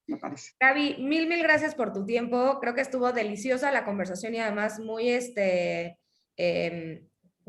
me parece. Gaby, mil gracias por tu tiempo. Creo que estuvo deliciosa la conversación y además muy,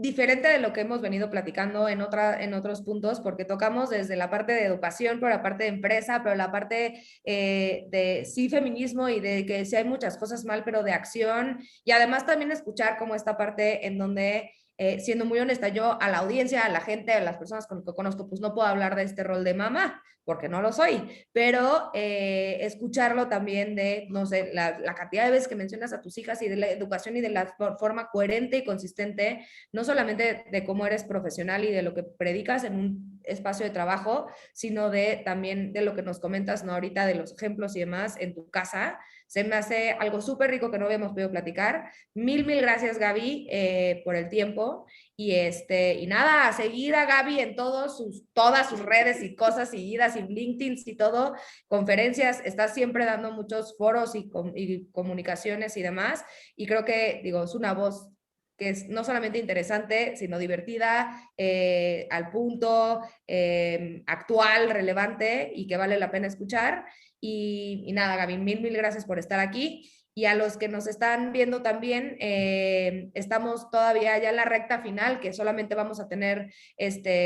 diferente de lo que hemos venido platicando en otros puntos, porque tocamos desde la parte de educación, pero la parte de empresa, pero la parte de sí feminismo y de que sí hay muchas cosas mal, pero de acción, y además también escuchar como esta parte en donde siendo muy honesta, yo a la audiencia, a la gente, a las personas con que conozco, pues no puedo hablar de este rol de mamá, porque no lo soy, pero escucharlo también de, no sé, la cantidad de veces que mencionas a tus hijas y de la educación y de la forma coherente y consistente, no solamente de cómo eres profesional y de lo que predicas en un espacio de trabajo, sino de también de lo que nos comentas, ¿no? Ahorita de los ejemplos y demás en tu casa. Se me hace algo súper rico que no habíamos podido platicar. Mil gracias, Gaby, por el tiempo. Y nada, a seguir a Gaby en todas sus redes y cosas seguidas, y LinkedIn y todo, conferencias, está siempre dando muchos foros y comunicaciones y demás. Y creo que, digo, es una voz que es no solamente interesante, sino divertida, al punto, actual, relevante y que vale la pena escuchar. Y nada, Gaby, mil gracias por estar aquí. Y a los que nos están viendo también, estamos todavía ya en la recta final, que solamente vamos a tener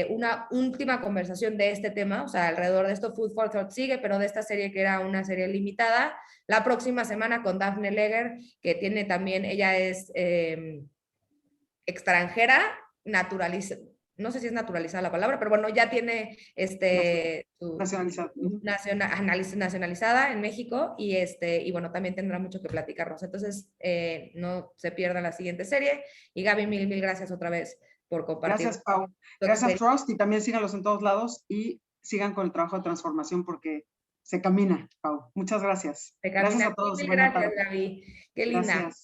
una última conversación de este tema, o sea, alrededor de esto Food for Thought sigue, pero de esta serie que era una serie limitada, la próxima semana con Daphne Leger, que tiene también, ella es extranjera, no sé si es naturalizada la palabra, pero bueno, ya tiene nacionalizada. Nacionalizada en México y bueno, también tendrá mucho que platicarnos. Entonces, no se pierda la siguiente serie. Y Gaby, mil gracias otra vez por compartir. Gracias, Pau. Gracias, Trust, y también síganlos en todos lados y sigan con el trabajo de transformación porque se camina, Pau. Muchas gracias. Se camina. Gracias a todos. Mil gracias, Gaby. Qué linda. Gracias.